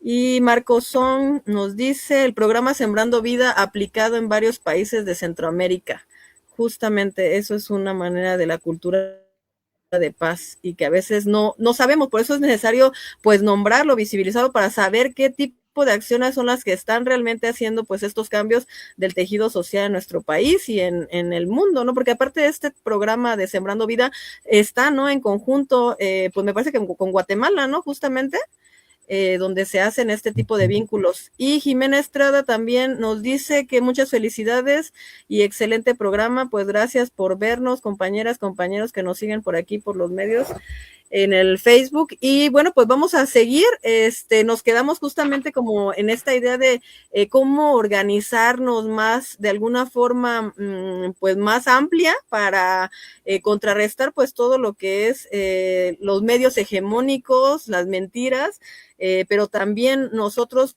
Y Marco Son nos dice, el programa Sembrando Vida aplicado en varios países de Centroamérica. Justamente eso es una manera de la cultura de paz y que a veces no sabemos, por eso es necesario pues nombrarlo, visibilizarlo, para saber qué tipo de acciones son las que están realmente haciendo pues estos cambios del tejido social en nuestro país y en el mundo, ¿no? Porque aparte de este programa de Sembrando Vida está, ¿no? En conjunto, pues me parece que con Guatemala, ¿no? Justamente, donde se hacen este tipo de vínculos. Y Jimena Estrada también nos dice que muchas felicidades y excelente programa, pues gracias por vernos, compañeras, compañeros que nos siguen por aquí, por los medios, en el Facebook. Y bueno, pues vamos a seguir, nos quedamos justamente como en esta idea de cómo organizarnos más, de alguna forma, pues más amplia para contrarrestar pues todo lo que es los medios hegemónicos, las mentiras, pero también nosotros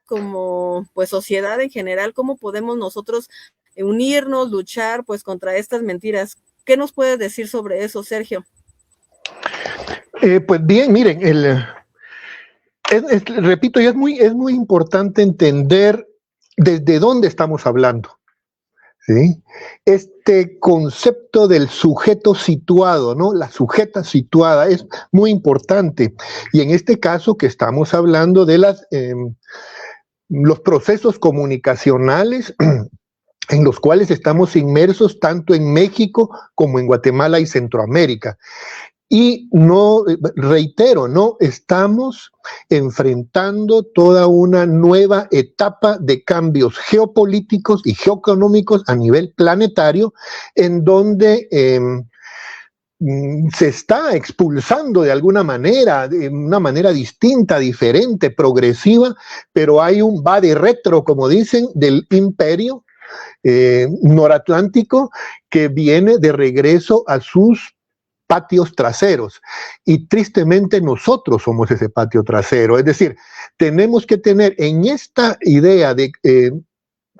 como pues sociedad en general, cómo podemos nosotros unirnos, luchar pues contra estas mentiras. ¿Qué nos puedes decir sobre eso, Sergio? Pues bien, miren, repito, y es muy importante entender desde dónde estamos hablando, ¿sí? Este concepto del sujeto situado, ¿no? La sujeta situada es muy importante. Y en este caso que estamos hablando de los procesos comunicacionales en los cuales estamos inmersos tanto en México como en Guatemala y Centroamérica. Y no, reitero, no estamos enfrentando toda una nueva etapa de cambios geopolíticos y geoeconómicos a nivel planetario, en donde se está expulsando de alguna manera, de una manera distinta, diferente, progresiva, pero hay un va de retro, como dicen, del imperio noratlántico que viene de regreso a sus patios traseros, y tristemente nosotros somos ese patio trasero. Es decir, tenemos que tener en esta idea de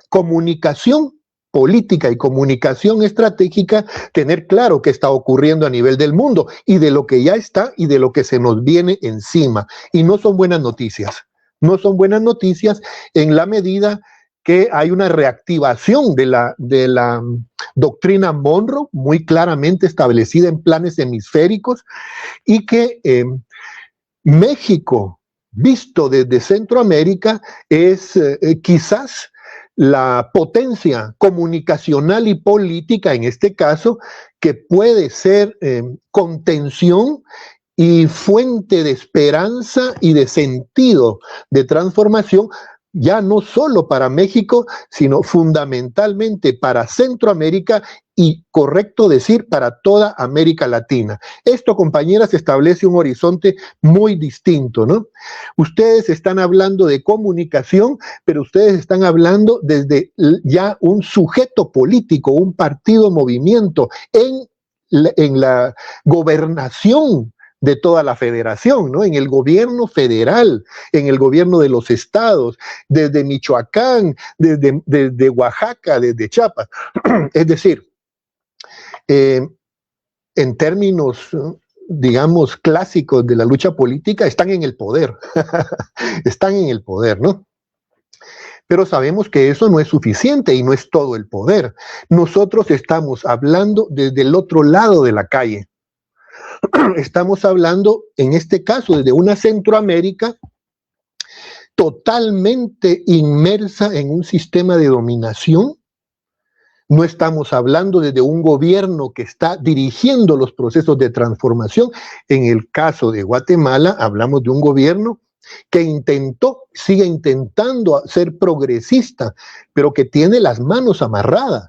comunicación política y comunicación estratégica, tener claro qué está ocurriendo a nivel del mundo y de lo que ya está y de lo que se nos viene encima. Y no son buenas noticias. No son buenas noticias en la medida que hay una reactivación de la doctrina Monroe, muy claramente establecida en planes hemisféricos, y que México, visto desde Centroamérica, es quizás la potencia comunicacional y política, en este caso, que puede ser contención y fuente de esperanza y de sentido de transformación ya no solo para México, sino fundamentalmente para Centroamérica y, correcto decir, para toda América Latina. Esto, compañeras, establece un horizonte muy distinto, ¿no? Ustedes están hablando de comunicación, pero ustedes están hablando desde ya un sujeto político, un partido, movimiento, en la gobernación de toda la federación, ¿no? En el gobierno federal, en el gobierno de los estados, desde Michoacán, desde Oaxaca, desde Chiapas. Es decir, en términos, digamos, clásicos de la lucha política, están en el poder, están en el poder, ¿no? Pero sabemos que eso no es suficiente y no es todo el poder. Nosotros estamos hablando desde el otro lado de la calle. Estamos hablando, en este caso, desde una Centroamérica totalmente inmersa en un sistema de dominación. No estamos hablando desde un gobierno que está dirigiendo los procesos de transformación. En el caso de Guatemala, hablamos de un gobierno que sigue intentando ser progresista, pero que tiene las manos amarradas.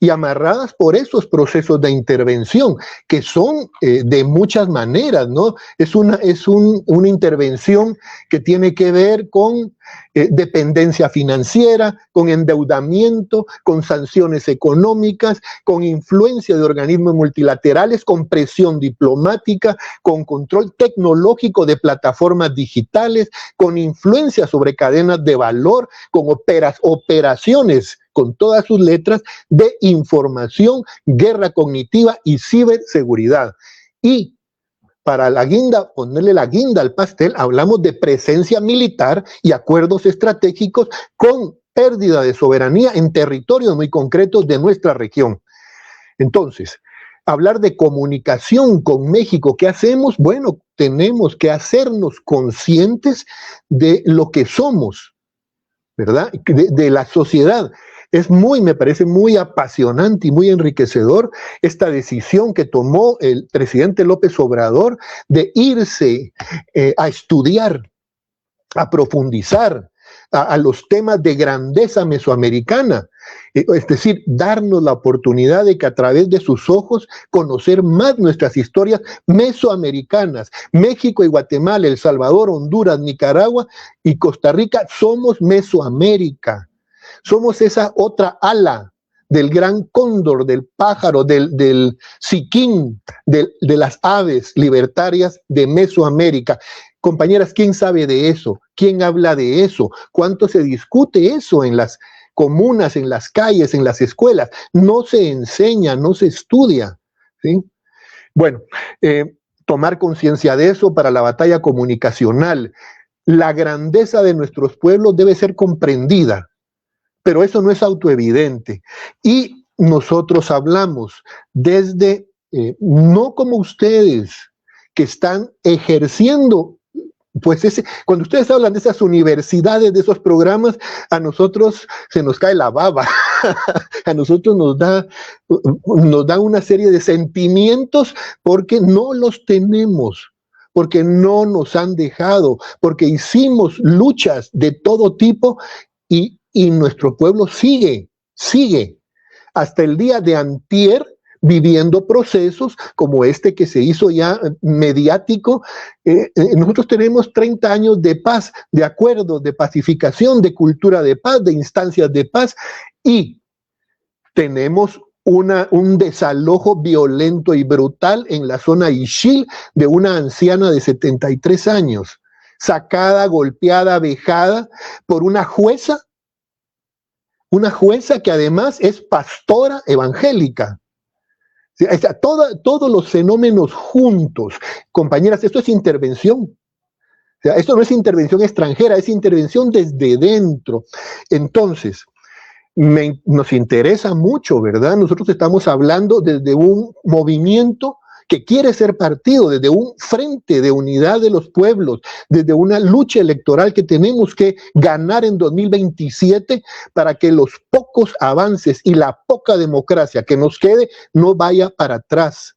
Y amarradas por esos procesos de intervención, que son de muchas maneras, ¿no? Es una intervención que tiene que ver con dependencia financiera, con endeudamiento, con sanciones económicas, con influencia de organismos multilaterales, con presión diplomática, con control tecnológico de plataformas digitales, con influencia sobre cadenas de valor, con operaciones con todas sus letras de información, guerra cognitiva y ciberseguridad. Y para la guinda, ponerle la guinda al pastel, hablamos de presencia militar y acuerdos estratégicos con pérdida de soberanía en territorios muy concretos de nuestra región. Entonces, hablar de comunicación con México, ¿qué hacemos? Bueno, tenemos que hacernos conscientes de lo que somos, ¿verdad? De la sociedad. Me parece muy apasionante y muy enriquecedor esta decisión que tomó el presidente López Obrador de irse a estudiar, a profundizar a los temas de grandeza mesoamericana. Es decir, darnos la oportunidad de que a través de sus ojos conocer más nuestras historias mesoamericanas. México y Guatemala, El Salvador, Honduras, Nicaragua y Costa Rica somos Mesoamérica. Somos esa otra ala del gran cóndor, del pájaro, del siquín, de las aves libertarias de Mesoamérica. Compañeras, ¿quién sabe de eso? ¿Quién habla de eso? ¿Cuánto se discute eso en las comunas, en las calles, en las escuelas? No se enseña, no se estudia, ¿sí? Bueno, tomar conciencia de eso para la batalla comunicacional. La grandeza de nuestros pueblos debe ser comprendida, pero eso no es autoevidente. Y nosotros hablamos desde, no como ustedes, que están ejerciendo, pues cuando ustedes hablan de esas universidades, de esos programas, a nosotros se nos cae la baba, a nosotros nos da una serie de sentimientos porque no los tenemos, porque no nos han dejado, porque hicimos luchas de todo tipo y nuestro pueblo sigue hasta el día de antier viviendo procesos como este que se hizo ya mediático. Nosotros tenemos 30 años de paz, de acuerdos, de pacificación, de cultura de paz, de instancias de paz, y tenemos un desalojo violento y brutal en la zona Ixil de una anciana de 73 años, sacada, golpeada, vejada por una jueza que además es pastora evangélica. O sea, todos los fenómenos juntos. Compañeras, esto es intervención. O sea, esto no es intervención extranjera, es intervención desde dentro. Entonces, nos interesa mucho, ¿verdad? Nosotros estamos hablando desde un movimiento que quiere ser partido, desde un frente de unidad de los pueblos, desde una lucha electoral que tenemos que ganar en 2027 para que los pocos avances y la poca democracia que nos quede no vaya para atrás.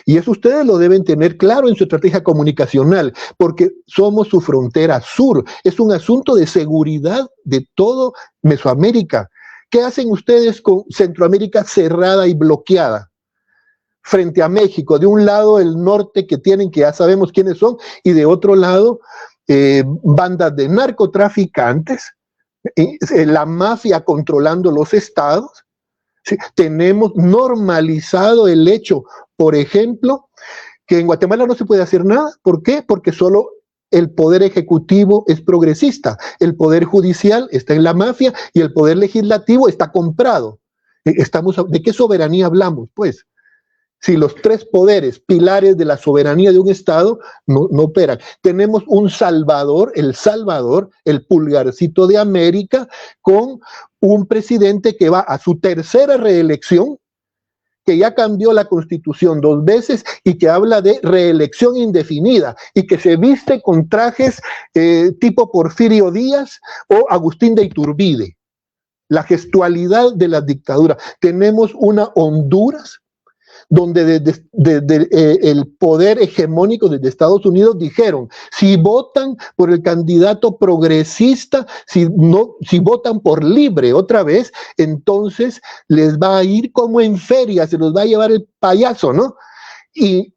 Y eso ustedes lo deben tener claro en su estrategia comunicacional, porque somos su frontera sur. Es un asunto de seguridad de todo Mesoamérica. ¿Qué hacen ustedes con Centroamérica cerrada y bloqueada? Frente a México, de un lado el norte que tienen, que ya sabemos quiénes son, y de otro lado bandas de narcotraficantes, la mafia controlando los estados. ¿Sí? Tenemos normalizado el hecho, por ejemplo, que en Guatemala no se puede hacer nada. ¿Por qué? Porque solo el poder ejecutivo es progresista, el poder judicial está en la mafia y el poder legislativo está comprado. ¿De qué soberanía hablamos, pues? Si los tres poderes, pilares de la soberanía de un Estado, no operan. Tenemos un Salvador, el pulgarcito de América, con un presidente que va a su tercera reelección, que ya cambió la Constitución 2 veces y que habla de reelección indefinida y que se viste con trajes tipo Porfirio Díaz o Agustín de Iturbide. La gestualidad de la dictadura. Tenemos una Honduras donde desde el poder hegemónico de Estados Unidos dijeron, si votan por el candidato progresista, si votan por Libre otra vez, entonces les va a ir como en feria, se los va a llevar el payaso, ¿no? Y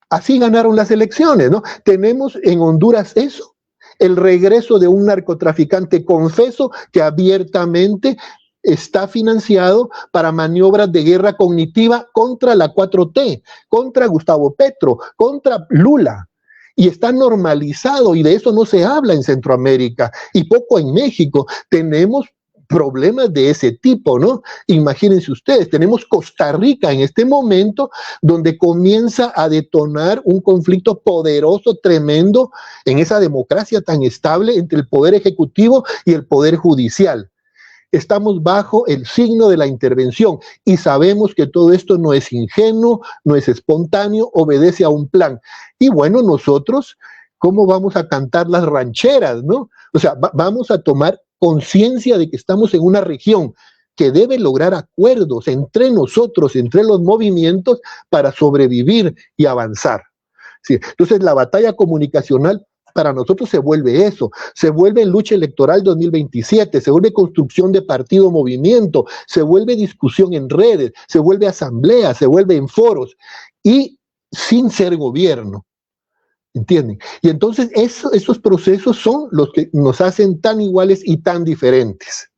así ganaron las elecciones, ¿no? Tenemos en Honduras eso, el regreso de un narcotraficante confeso que abiertamente está financiado para maniobras de guerra cognitiva contra la 4T, contra Gustavo Petro, contra Lula. Y está normalizado, y de eso no se habla en Centroamérica, y poco en México. Tenemos problemas de ese tipo, ¿no? Imagínense ustedes, tenemos Costa Rica en este momento, donde comienza a detonar un conflicto poderoso, tremendo, en esa democracia tan estable entre el poder ejecutivo y el poder judicial. Estamos bajo el signo de la intervención y sabemos que todo esto no es ingenuo, no es espontáneo, obedece a un plan. Y bueno, nosotros, ¿cómo vamos a cantar las rancheras, no? O sea, vamos a tomar conciencia de que estamos en una región que debe lograr acuerdos entre nosotros, entre los movimientos, para sobrevivir y avanzar. ¿Sí? Entonces, la batalla comunicacional para nosotros se vuelve eso, se vuelve lucha electoral 2027, se vuelve construcción de partido-movimiento, se vuelve discusión en redes, se vuelve asamblea, se vuelve en foros, y sin ser gobierno, ¿entienden? Y entonces esos procesos son los que nos hacen tan iguales y tan diferentes.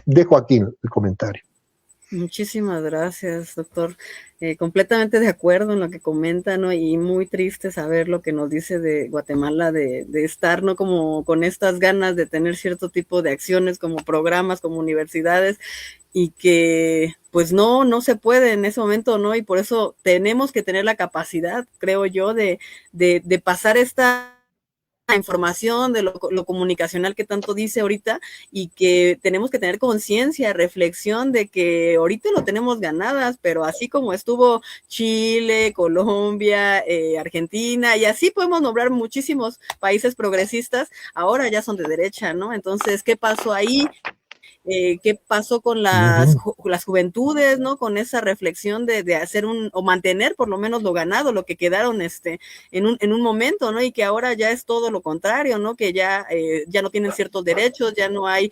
Dejo aquí el comentario. Muchísimas gracias, doctor. Completamente de acuerdo en lo que comenta, ¿no? Y muy triste saber lo que nos dice de Guatemala, de estar, ¿no? Como con estas ganas de tener cierto tipo de acciones, como programas, como universidades, y que pues no se puede en ese momento, ¿no? Y por eso tenemos que tener la capacidad, creo yo, de pasar esta información de lo comunicacional que tanto dice ahorita, y que tenemos que tener conciencia, reflexión de que ahorita lo tenemos ganadas, pero así como estuvo Chile, Colombia, Argentina, y así podemos nombrar muchísimos países progresistas, ahora ya son de derecha, ¿no? Entonces, ¿qué pasó ahí? ¿Qué pasó con las juventudes, ¿no? Con esa reflexión de hacer o mantener por lo menos lo ganado, lo que quedaron en un momento, ¿no? Y que ahora ya es todo lo contrario, ¿no? Que ya no tienen ciertos derechos, ya no hay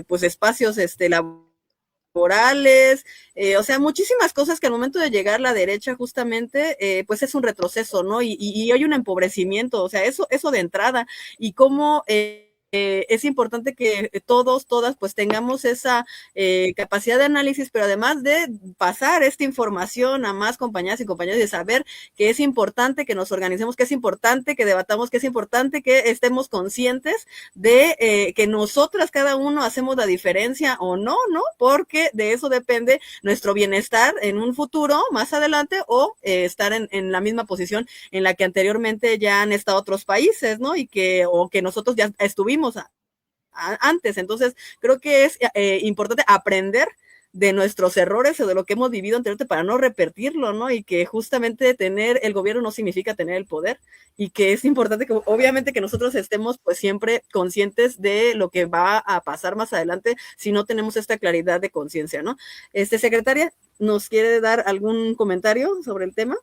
pues espacios laborales, o sea, muchísimas cosas que al momento de llegar la derecha justamente, pues es un retroceso, ¿no? Y hay un empobrecimiento, o sea, eso de entrada, y cómo es importante que todas pues tengamos esa capacidad de análisis, pero además de pasar esta información a más compañeras y compañeros, de saber que es importante que nos organicemos, que es importante que debatamos, que es importante que estemos conscientes de que nosotras cada uno hacemos la diferencia o no, porque de eso depende nuestro bienestar en un futuro más adelante, o estar en la misma posición en la que anteriormente ya han estado otros países, ¿no? O que nosotros ya estuvimos antes. Entonces creo que es importante aprender de nuestros errores o de lo que hemos vivido anteriormente para no repetirlo, ¿no? Y que justamente tener el gobierno no significa tener el poder, y que es importante que obviamente que nosotros estemos pues siempre conscientes de lo que va a pasar más adelante si no tenemos esta claridad de conciencia, ¿no? Secretaria, ¿nos quiere dar algún comentario sobre el tema?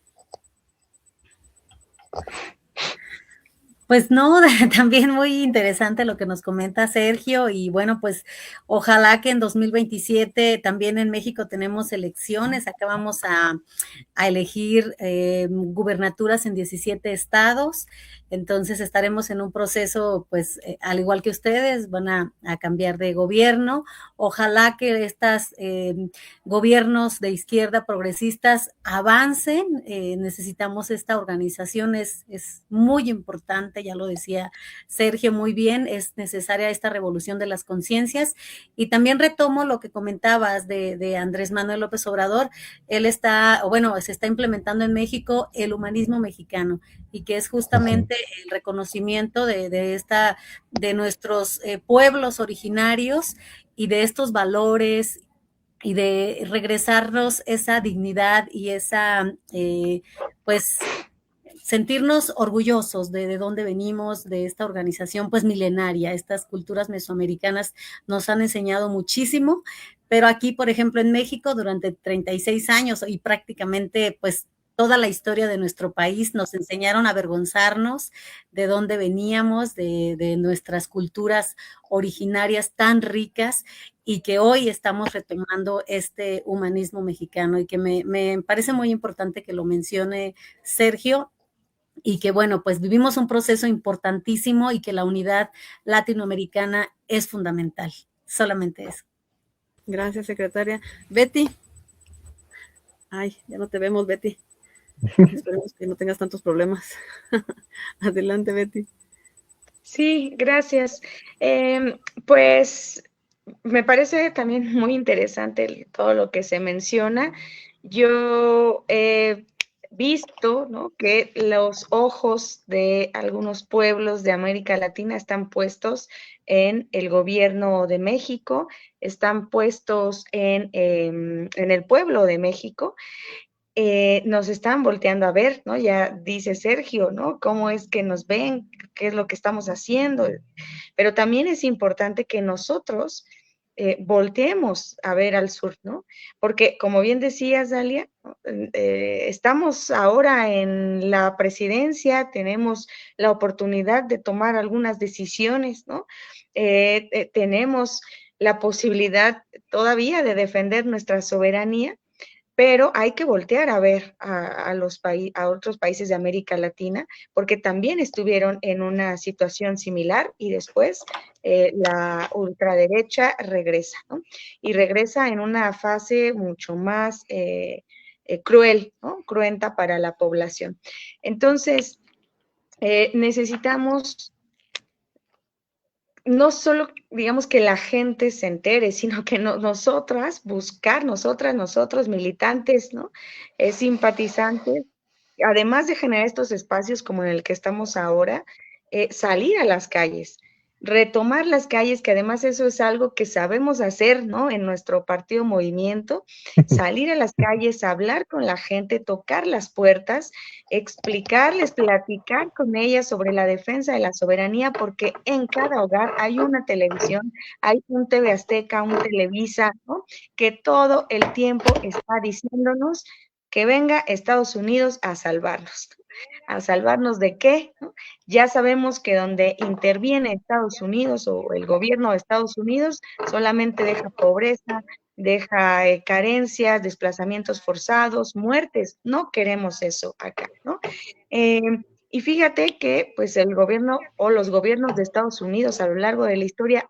Pues no, también muy interesante lo que nos comenta Sergio, y bueno, pues ojalá que en 2027 también en México tenemos elecciones. Acá vamos a elegir gubernaturas en 17 estados, entonces estaremos en un proceso, pues al igual que ustedes, van a cambiar de gobierno. Ojalá que estos gobiernos de izquierda progresistas avancen. Necesitamos esta organización, es muy importante, ya lo decía Sergio muy bien, es necesaria esta revolución de las conciencias. Y también retomo lo que comentabas de Andrés Manuel López Obrador. Él se está implementando en México el humanismo mexicano, y que es justamente el reconocimiento de nuestros pueblos originarios y de estos valores, y de regresarnos esa dignidad y esa, pues, sentirnos orgullosos de dónde venimos, de esta organización pues milenaria. Estas culturas mesoamericanas nos han enseñado muchísimo, pero aquí, por ejemplo, en México, durante 36 años y prácticamente pues toda la historia de nuestro país, nos enseñaron a avergonzarnos de dónde veníamos, de nuestras culturas originarias tan ricas, y que hoy estamos retomando este humanismo mexicano, y que me parece muy importante que lo mencione Sergio, y que bueno, pues vivimos un proceso importantísimo y que la unidad latinoamericana es fundamental. Solamente eso. Gracias, secretaria. Betty. Ay, ya no te vemos, Betty. Esperemos que no tengas tantos problemas. Adelante, Betty. Sí, gracias. Pues me parece también muy interesante todo lo que se menciona. Yo he visto, ¿no?, que los ojos de algunos pueblos de América Latina están puestos en el gobierno de México, están puestos en el pueblo de México. Nos están volteando a ver, ¿no? Ya dice Sergio, ¿no? ¿Cómo es que nos ven? ¿Qué es lo que estamos haciendo? Pero también es importante que nosotros volteemos a ver al sur, ¿no? Porque, como bien decías, Dalia, estamos ahora en la presidencia, tenemos la oportunidad de tomar algunas decisiones, ¿no? Tenemos la posibilidad todavía de defender nuestra soberanía, pero hay que voltear a ver a otros países de América Latina, porque también estuvieron en una situación similar, y después la ultraderecha regresa, ¿no? Y regresa en una fase mucho más cruel, ¿no? Cruenta para la población. Entonces, necesitamos no solo, digamos, que la gente se entere, sino que nosotros, militantes, ¿no? Simpatizantes, además de generar estos espacios como en el que estamos ahora, salir a las calles, retomar las calles, que además eso es algo que sabemos hacer, ¿no? En nuestro partido Movimiento, salir a las calles, hablar con la gente, tocar las puertas, explicarles, platicar con ellas sobre la defensa de la soberanía, porque en cada hogar hay una televisión, hay un TV Azteca, un Televisa, ¿no?, que todo el tiempo está diciéndonos que venga Estados Unidos a salvarnos. ¿A salvarnos de qué? ¿No? Ya sabemos que donde interviene Estados Unidos o el gobierno de Estados Unidos solamente deja pobreza, deja carencias, desplazamientos forzados, muertes. No queremos eso acá, ¿no? Y fíjate que pues el gobierno o los gobiernos de Estados Unidos a lo largo de la historia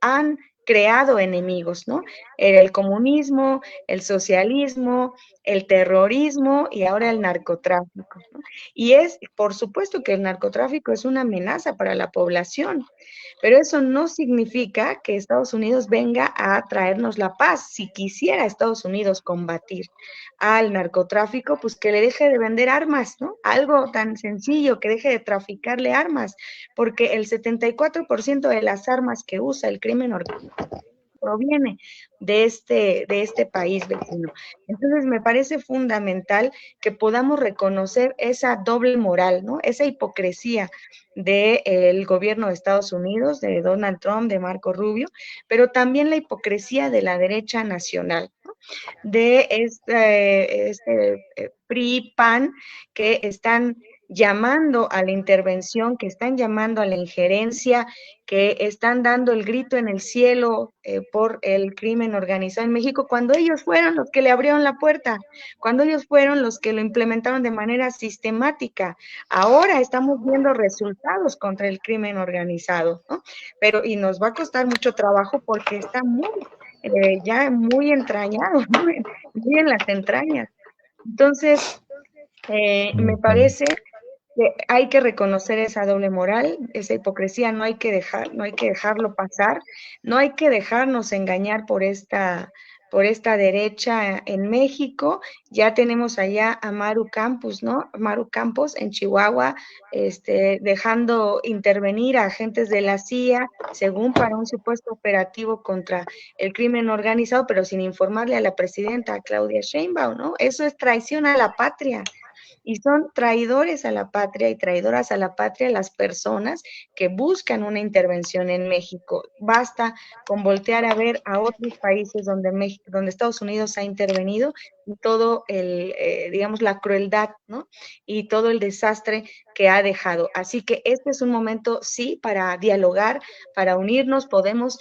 han creado enemigos, ¿no? El comunismo, el socialismo, el terrorismo y ahora el narcotráfico, ¿no? Y por supuesto que el narcotráfico es una amenaza para la población, pero eso no significa que Estados Unidos venga a traernos la paz. Si quisiera Estados Unidos combatir al narcotráfico, pues que le deje de vender armas, ¿no? Algo tan sencillo, que deje de traficarle armas, porque el 74% de las armas que usa el crimen proviene de este país vecino. Entonces, me parece fundamental que podamos reconocer esa doble moral, ¿no? Esa hipocresía del gobierno de Estados Unidos, de Donald Trump, de Marco Rubio, pero también la hipocresía de la derecha nacional, ¿no? De PRI, PAN, que están llamando a la intervención, que están llamando a la injerencia, que están dando el grito en el cielo por el crimen organizado en México, cuando ellos fueron los que le abrieron la puerta, cuando ellos fueron los que lo implementaron de manera sistemática. Ahora estamos viendo resultados contra el crimen organizado, ¿no? Pero, y nos va a costar mucho trabajo porque está ya muy entrañado, ¿no? Muy en las entrañas. Entonces, me parece que hay que reconocer esa doble moral, esa hipocresía, no hay que dejarlo pasar, no hay que dejarnos engañar por esta derecha en México. Ya tenemos allá a Maru Campos, ¿no? Maru Campos en Chihuahua, dejando intervenir a agentes de la CIA, según para un supuesto operativo contra el crimen organizado, pero sin informarle a la presidenta Claudia Sheinbaum, ¿no? Eso es traición a la patria. Y son traidores a la patria y traidoras a la patria las personas que buscan una intervención en México. Basta con voltear a ver a otros países donde Estados Unidos ha intervenido y todo digamos, la crueldad, ¿no? Y todo el desastre que ha dejado. Así que este es un momento, sí, para dialogar, para unirnos, podemos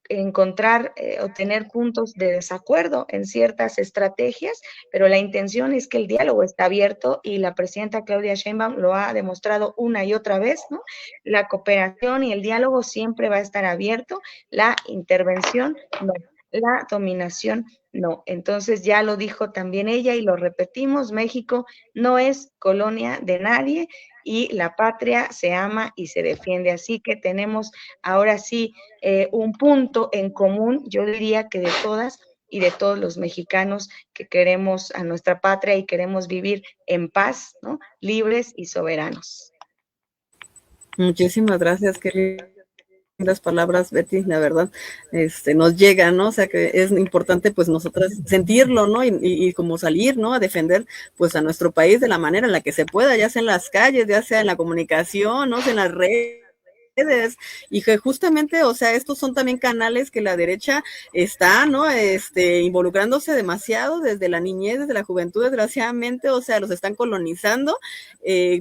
encontrar o tener puntos de desacuerdo en ciertas estrategias, pero la intención es que el diálogo está abierto y la presidenta Claudia Sheinbaum lo ha demostrado una y otra vez, ¿no? La cooperación y el diálogo siempre va a estar abierto, la intervención no, la dominación no. Entonces ya lo dijo también ella y lo repetimos, México no es colonia de nadie y la patria se ama y se defiende. Así que tenemos ahora sí un punto en común, yo diría que de todas y de todos los mexicanos que queremos a nuestra patria y queremos vivir en paz, ¿no? Libres y soberanos. Muchísimas gracias, qué lindas palabras, Betty, la verdad, nos llega, ¿no? O sea que es importante pues nosotras sentirlo, ¿no? Y como salir, ¿no? A defender pues a nuestro país de la manera en la que se pueda, ya sea en las calles, ya sea en la comunicación, ¿no? En las redes, y que justamente, o sea, estos son también canales que la derecha está, ¿no? Involucrándose demasiado desde la niñez, desde la juventud, desgraciadamente, o sea, los están colonizando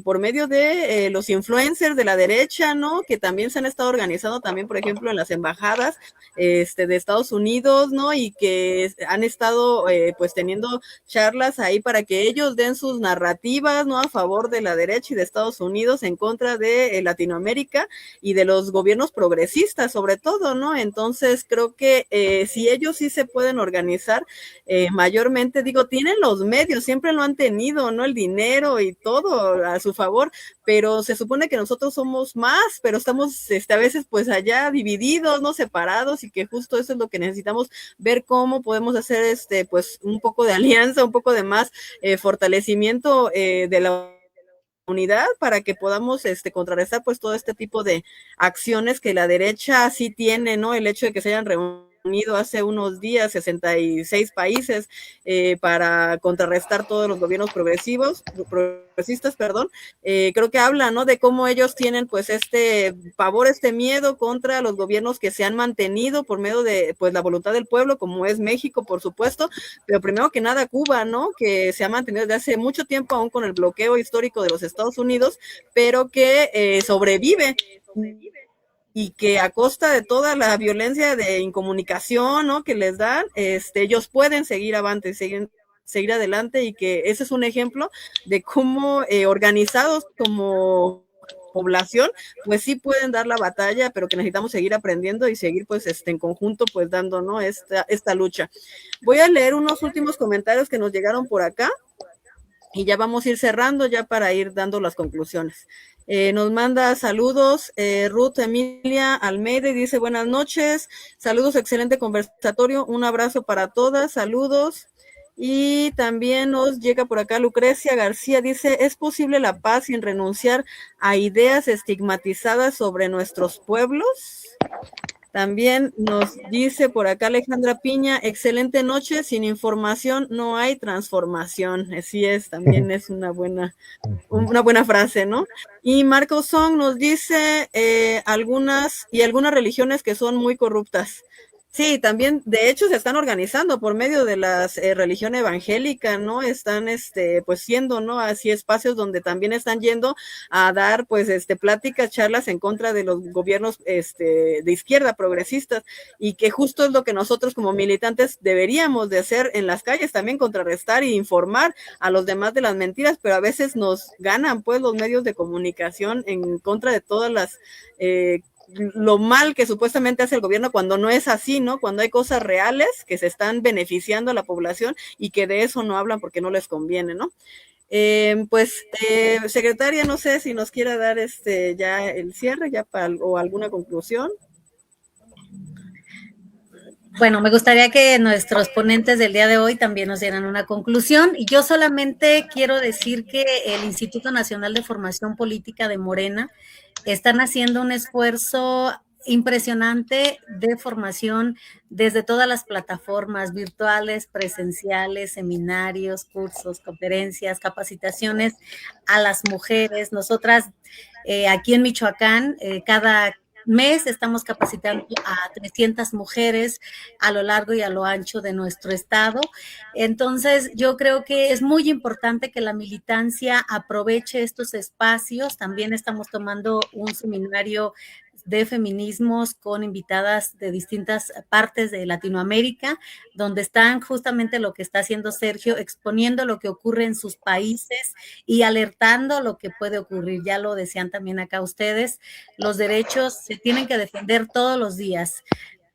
por medio de los influencers de la derecha, ¿no? Que también se han estado organizando también, por ejemplo, en las embajadas de Estados Unidos, ¿no? Y que han estado pues teniendo charlas ahí para que ellos den sus narrativas, ¿no? A favor de la derecha y de Estados Unidos en contra de Latinoamérica y de los gobiernos progresistas, sobre todo, ¿no? Entonces, creo que si ellos sí se pueden organizar mayormente, digo, tienen los medios, siempre lo han tenido, ¿no? El dinero y todo a su favor, pero se supone que nosotros somos más, pero estamos a veces pues allá divididos, ¿no? Separados, y que justo eso es lo que necesitamos ver cómo podemos hacer pues un poco de alianza, un poco de más fortalecimiento de la unidad para que podamos contrarrestar pues todo este tipo de acciones que la derecha sí tiene, ¿no? El hecho de que se hayan reunido hace unos días 66 países para contrarrestar todos los gobiernos progresistas, perdón, creo que habla, ¿no? De cómo ellos tienen pues pavor, miedo contra los gobiernos que se han mantenido por medio de pues la voluntad del pueblo, como es México, por supuesto, pero primero que nada Cuba, ¿no? Que se ha mantenido desde hace mucho tiempo aún con el bloqueo histórico de los Estados Unidos, pero que sobrevive y que a costa de toda la violencia de incomunicación, ¿no? Que les dan, ellos pueden seguir avante, seguir adelante, y que ese es un ejemplo de cómo organizados como población, pues sí pueden dar la batalla, pero que necesitamos seguir aprendiendo y seguir pues en conjunto pues dando, ¿no? esta lucha. Voy a leer unos últimos comentarios que nos llegaron por acá y ya vamos a ir cerrando ya para ir dando las conclusiones. Nos manda saludos Ruth Emilia Almeida y dice buenas noches, saludos, excelente conversatorio, un abrazo para todas, saludos. Y también nos llega por acá Lucrecia García, dice, ¿es posible la paz sin renunciar a ideas estigmatizadas sobre nuestros pueblos? También nos dice por acá Alejandra Piña, excelente noche, sin información no hay transformación. Así es, también es una buena frase, ¿no? Y Marcos Song nos dice algunas religiones que son muy corruptas. Sí, también, de hecho, se están organizando por medio de la religión evangélica, ¿no? Están, pues, siendo, ¿no? Así espacios donde también están yendo a dar, pues, pláticas, charlas en contra de los gobiernos, de izquierda, progresistas, y que justo es lo que nosotros como militantes deberíamos de hacer en las calles, también contrarrestar e informar a los demás de las mentiras, pero a veces nos ganan, pues, los medios de comunicación en contra de todas las lo mal que supuestamente hace el gobierno cuando no es así, ¿no? Cuando hay cosas reales que se están beneficiando a la población y que de eso no hablan porque no les conviene, ¿no? Secretaria, no sé si nos quiera dar ya el cierre o alguna conclusión. Bueno, me gustaría que nuestros ponentes del día de hoy también nos dieran una conclusión. Y yo solamente quiero decir que el Instituto Nacional de Formación Política de Morena están haciendo un esfuerzo impresionante de formación desde todas las plataformas virtuales, presenciales, seminarios, cursos, conferencias, capacitaciones a las mujeres. Nosotras aquí en Michoacán, cada mes estamos capacitando a 300 mujeres a lo largo y a lo ancho de nuestro estado. Entonces, yo creo que es muy importante que la militancia aproveche estos espacios. También estamos tomando un seminario de feminismos con invitadas de distintas partes de Latinoamérica, donde están justamente lo que está haciendo Sergio, exponiendo lo que ocurre en sus países y alertando lo que puede ocurrir. Ya lo decían también acá ustedes, los derechos se tienen que defender todos los días,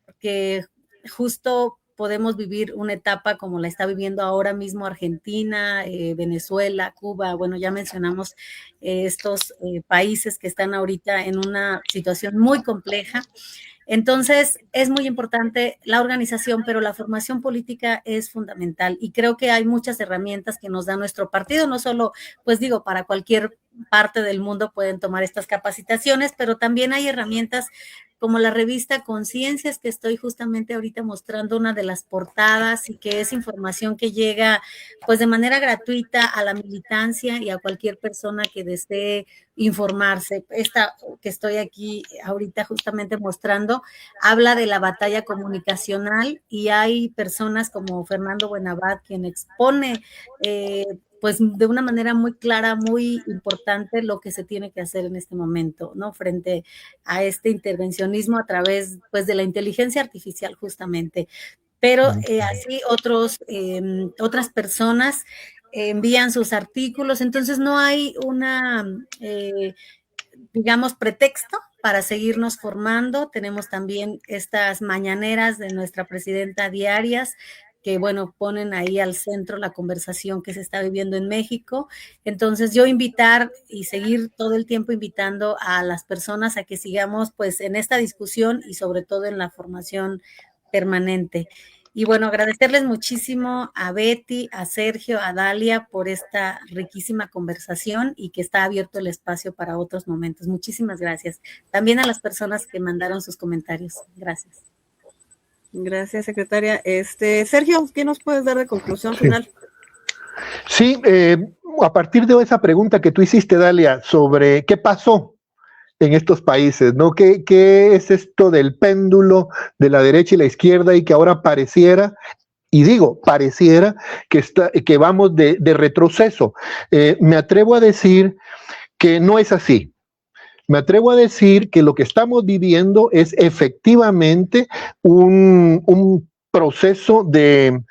porque justo podemos vivir una etapa como la está viviendo ahora mismo Argentina, Venezuela, Cuba, bueno, ya mencionamos estos países que están ahorita en una situación muy compleja. Entonces, es muy importante la organización, pero la formación política es fundamental y creo que hay muchas herramientas que nos da nuestro partido, no solo, pues digo, para cualquier parte del mundo pueden tomar estas capacitaciones, pero también hay herramientas como la revista Conciencias, que estoy justamente ahorita mostrando una de las portadas y que es información que llega pues de manera gratuita a la militancia y a cualquier persona que desee informarse. Esta que estoy aquí ahorita justamente mostrando habla de la batalla comunicacional y hay personas como Fernando Buenabad quien expone pues de una manera muy clara, muy importante lo que se tiene que hacer en este momento, ¿no? Frente a este intervencionismo a través, pues, de la inteligencia artificial justamente. Pero así otras personas envían sus artículos, entonces no hay una, digamos, pretexto para seguirnos formando. Tenemos también estas mañaneras de nuestra presidenta diarias, que, bueno, ponen ahí al centro la conversación que se está viviendo en México. Entonces, yo invitar y seguir todo el tiempo invitando a las personas a que sigamos, pues, en esta discusión y sobre todo en la formación permanente. Y bueno, agradecerles muchísimo a Betty, a Sergio, a Dalia por esta riquísima conversación y que está abierto el espacio para otros momentos. Muchísimas gracias. También a las personas que mandaron sus comentarios. Gracias. Gracias, secretaria. Sergio, ¿qué nos puedes dar de conclusión final? Sí, a partir de esa pregunta que tú hiciste, Dalia, sobre qué pasó en estos países, ¿no? ¿Qué es esto del péndulo de la derecha y la izquierda y que ahora pareciera, y digo, pareciera que vamos de retroceso? Me atrevo a decir que no es así. Me atrevo a decir que lo que estamos viviendo es efectivamente un proceso de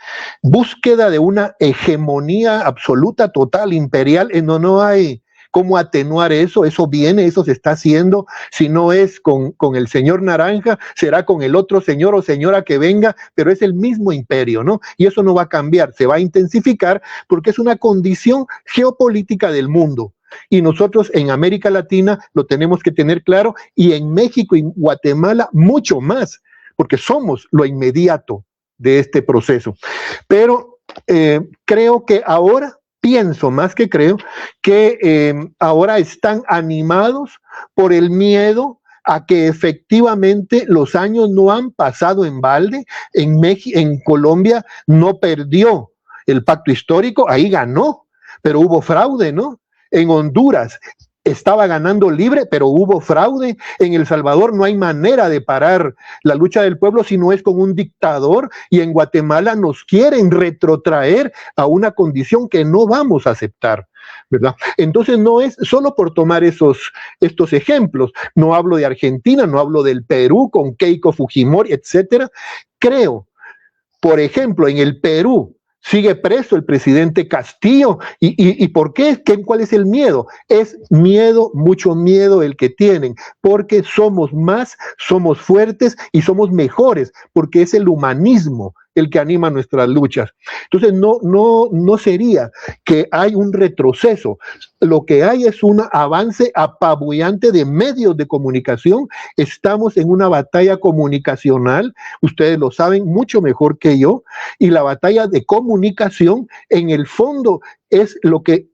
búsqueda de una hegemonía absoluta, total, imperial, en donde no hay cómo atenuar eso. Eso viene, eso se está haciendo. Si no es con el señor Naranja, será con el otro señor o señora que venga, pero es el mismo imperio, ¿no? Y eso no va a cambiar, se va a intensificar porque es una condición geopolítica del mundo. Y nosotros en América Latina lo tenemos que tener claro, y en México y Guatemala mucho más, porque somos lo inmediato de este proceso. Pero creo que ahora, pienso más que creo, que ahora están animados por el miedo a que efectivamente los años no han pasado en balde. En Colombia no perdió el pacto histórico, ahí ganó, pero hubo fraude, ¿no? En Honduras estaba ganando libre, pero hubo fraude. En El Salvador no hay manera de parar la lucha del pueblo si no es con un dictador, y en Guatemala nos quieren retrotraer a una condición que no vamos a aceptar, ¿verdad? Entonces no es solo por tomar estos ejemplos, no hablo de Argentina, no hablo del Perú con Keiko Fujimori, etcétera. Creo, por ejemplo, en el Perú sigue preso el presidente Castillo. ¿Y por qué? ¿Cuál es el miedo? Es miedo, mucho miedo el que tienen, porque somos más, somos fuertes y somos mejores, porque es el humanismo el que anima nuestras luchas. Entonces no sería que hay un retroceso, lo que hay es un avance apabullante de medios de comunicación. Estamos en una batalla comunicacional, ustedes lo saben mucho mejor que yo, y la batalla de comunicación en el fondo es lo que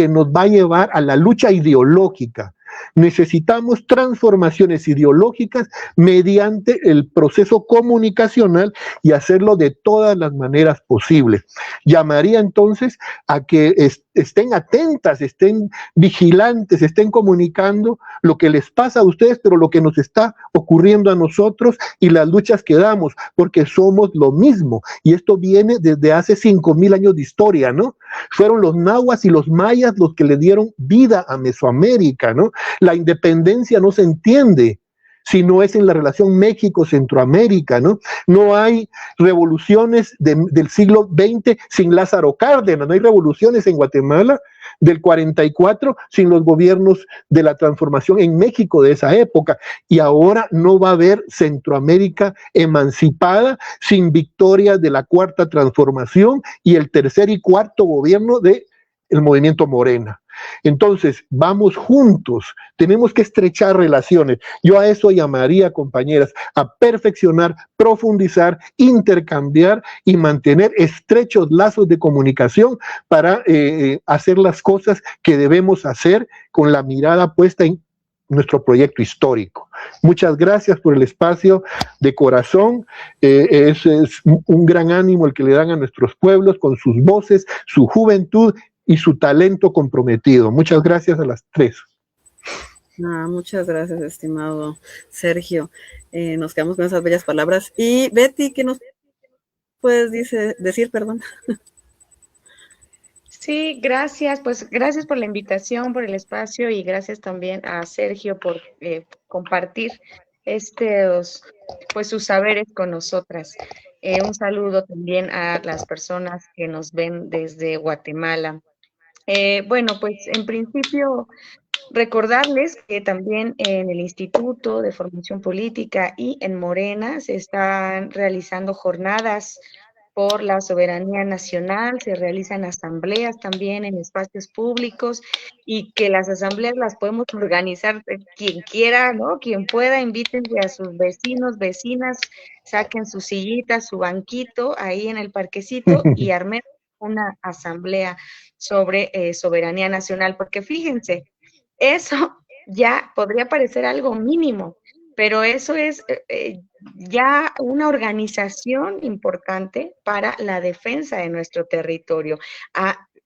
nos va a llevar a la lucha ideológica. Necesitamos transformaciones ideológicas mediante el proceso comunicacional y hacerlo de todas las maneras posibles. Llamaría entonces a que estén atentas, estén vigilantes, estén comunicando lo que les pasa a ustedes, pero lo que nos está ocurriendo a nosotros y las luchas que damos, porque somos lo mismo. Y esto viene desde hace 5,000 años de historia, ¿no? Fueron los nahuas y los mayas los que le dieron vida a Mesoamérica, ¿no? La independencia no se entiende si no es en la relación México-Centroamérica, ¿no? No hay revoluciones del siglo XX sin Lázaro Cárdenas, no hay revoluciones en Guatemala del 44 sin los gobiernos de la transformación en México de esa época, y ahora no va a haber Centroamérica emancipada sin victorias de la Cuarta Transformación y el tercer y cuarto gobierno del movimiento Morena. Entonces, vamos juntos, tenemos que estrechar relaciones. Yo a eso llamaría, compañeras, a perfeccionar, profundizar, intercambiar y mantener estrechos lazos de comunicación para hacer las cosas que debemos hacer con la mirada puesta en nuestro proyecto histórico. Muchas gracias por el espacio, de corazón. Es un gran ánimo el que le dan a nuestros pueblos con sus voces, su juventud y su talento comprometido. Muchas gracias a las tres. Muchas gracias, estimado Sergio. Nos quedamos con esas bellas palabras. Y Betty, ¿qué nos puedes decir? Perdón. Sí, gracias. Pues gracias por la invitación, por el espacio, y gracias también a Sergio por compartir pues sus saberes con nosotras. Un saludo también a las personas que nos ven desde Guatemala. Bueno, pues en principio recordarles que también en el Instituto de Formación Política y en Morena se están realizando jornadas por la soberanía nacional, se realizan asambleas también en espacios públicos, y que las asambleas las podemos organizar quien quiera, ¿no? Quien pueda, invítense a sus vecinos, vecinas, saquen su sillita, su banquito ahí en el parquecito y armemos una asamblea sobre soberanía nacional, porque fíjense, eso ya podría parecer algo mínimo, pero eso es ya una organización importante para la defensa de nuestro territorio.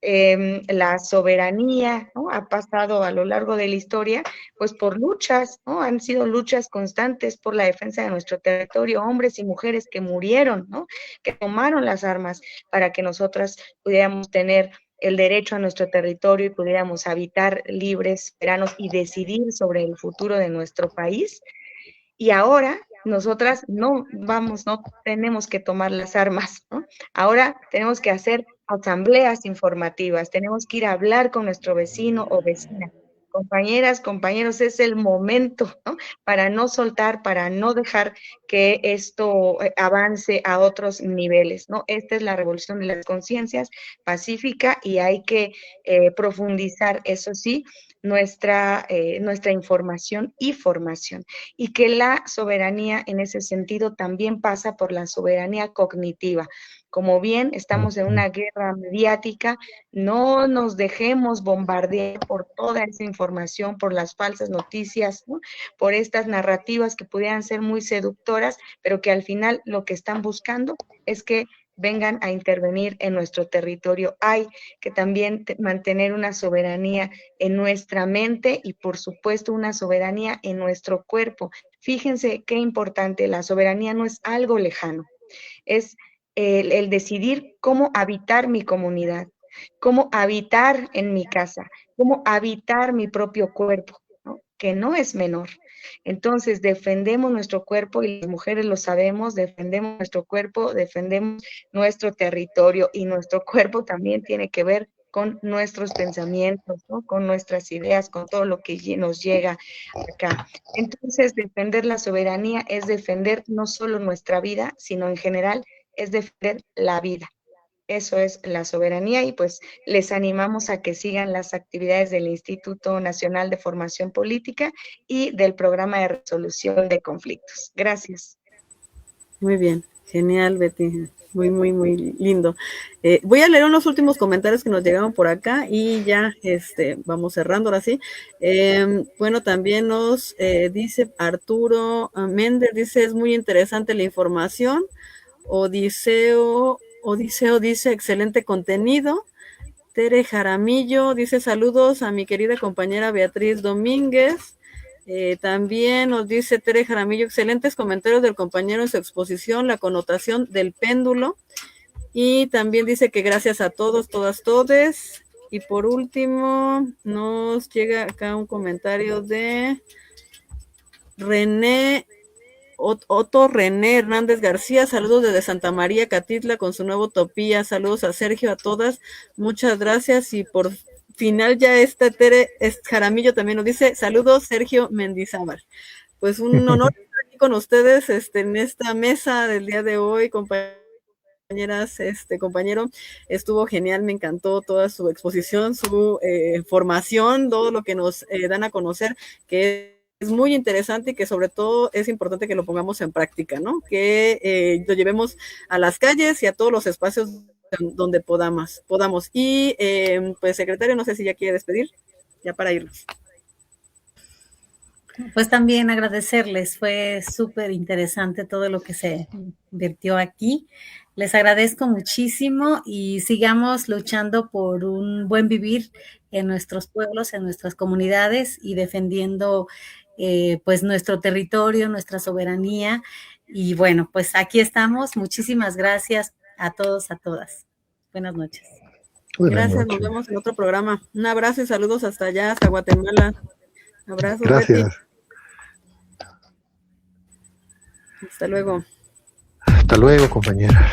La soberanía, ¿no?, ha pasado a lo largo de la historia, pues por luchas, ¿no? Han sido luchas constantes por la defensa de nuestro territorio, hombres y mujeres que murieron, ¿no?, que tomaron las armas para que nosotras pudiéramos tener el derecho a nuestro territorio y pudiéramos habitar libres, soberanos y decidir sobre el futuro de nuestro país. Y ahora nosotras no tenemos que tomar las armas, ¿no? Ahora tenemos que hacer asambleas informativas, tenemos que ir a hablar con nuestro vecino o vecina. Compañeras, compañeros, es el momento, ¿no?, para no soltar, para no dejar que esto avance a otros niveles, ¿no? Esta es la revolución de las conciencias pacífica y hay que profundizar, eso sí, nuestra información y formación, y que la soberanía en ese sentido también pasa por la soberanía cognitiva. Como bien estamos en una guerra mediática, no nos dejemos bombardear por toda esa información, por las falsas noticias, ¿no? Por estas narrativas que pudieran ser muy seductoras, pero que al final lo que están buscando es que vengan a intervenir en nuestro territorio. Hay que también mantener una soberanía en nuestra mente y, por supuesto, una soberanía en nuestro cuerpo. Fíjense qué importante, la soberanía no es algo lejano, es el decidir cómo habitar mi comunidad, cómo habitar en mi casa, cómo habitar mi propio cuerpo, ¿no? Que no es menor. Entonces, defendemos nuestro cuerpo y las mujeres lo sabemos, defendemos nuestro cuerpo, defendemos nuestro territorio y nuestro cuerpo también tiene que ver con nuestros pensamientos, ¿no? Con nuestras ideas, con todo lo que nos llega acá. Entonces, defender la soberanía es defender no solo nuestra vida, sino en general es defender la vida. Eso es la soberanía y pues les animamos a que sigan las actividades del Instituto Nacional de Formación Política y del Programa de Resolución de Conflictos. Gracias. Muy bien, genial, Betty. Muy, muy, muy lindo. Voy a leer unos últimos comentarios que nos llegaron por acá y ya vamos cerrando ahora sí. Bueno, también nos dice Arturo Méndez, dice, es muy interesante la información. Odiseo dice, excelente contenido. Tere Jaramillo dice, saludos a mi querida compañera Beatriz Domínguez. También nos dice Tere Jaramillo, excelentes comentarios del compañero en su exposición, la connotación del péndulo. Y también dice que gracias a todos, todas, todes. Y por último, nos llega acá un comentario de Otto René Hernández García, saludos desde Santa María Catitla con su nuevo Utopía, saludos a Sergio, a todas, muchas gracias. Y por final ya Tere Jaramillo también nos dice, saludos Sergio Mendizábal. Pues un honor estar aquí con ustedes en esta mesa del día de hoy, compañeras, compañero, estuvo genial, me encantó toda su exposición, su formación, todo lo que nos dan a conocer, que es muy interesante y que sobre todo es importante que lo pongamos en práctica, ¿no? Que lo llevemos a las calles y a todos los espacios donde podamos. Y pues secretario, no sé si ya quiere despedir, ya para irnos. Pues también agradecerles, fue súper interesante todo lo que se vertió aquí. Les agradezco muchísimo y sigamos luchando por un buen vivir en nuestros pueblos, en nuestras comunidades y defendiendo pues nuestro territorio, nuestra soberanía. Y bueno, pues aquí estamos. Muchísimas gracias a todos, a todas. Buenas noches. Gracias, nos vemos en otro programa. Un abrazo y saludos hasta allá, hasta Guatemala. Abrazo, gracias. Betty. Hasta luego. Hasta luego, compañera.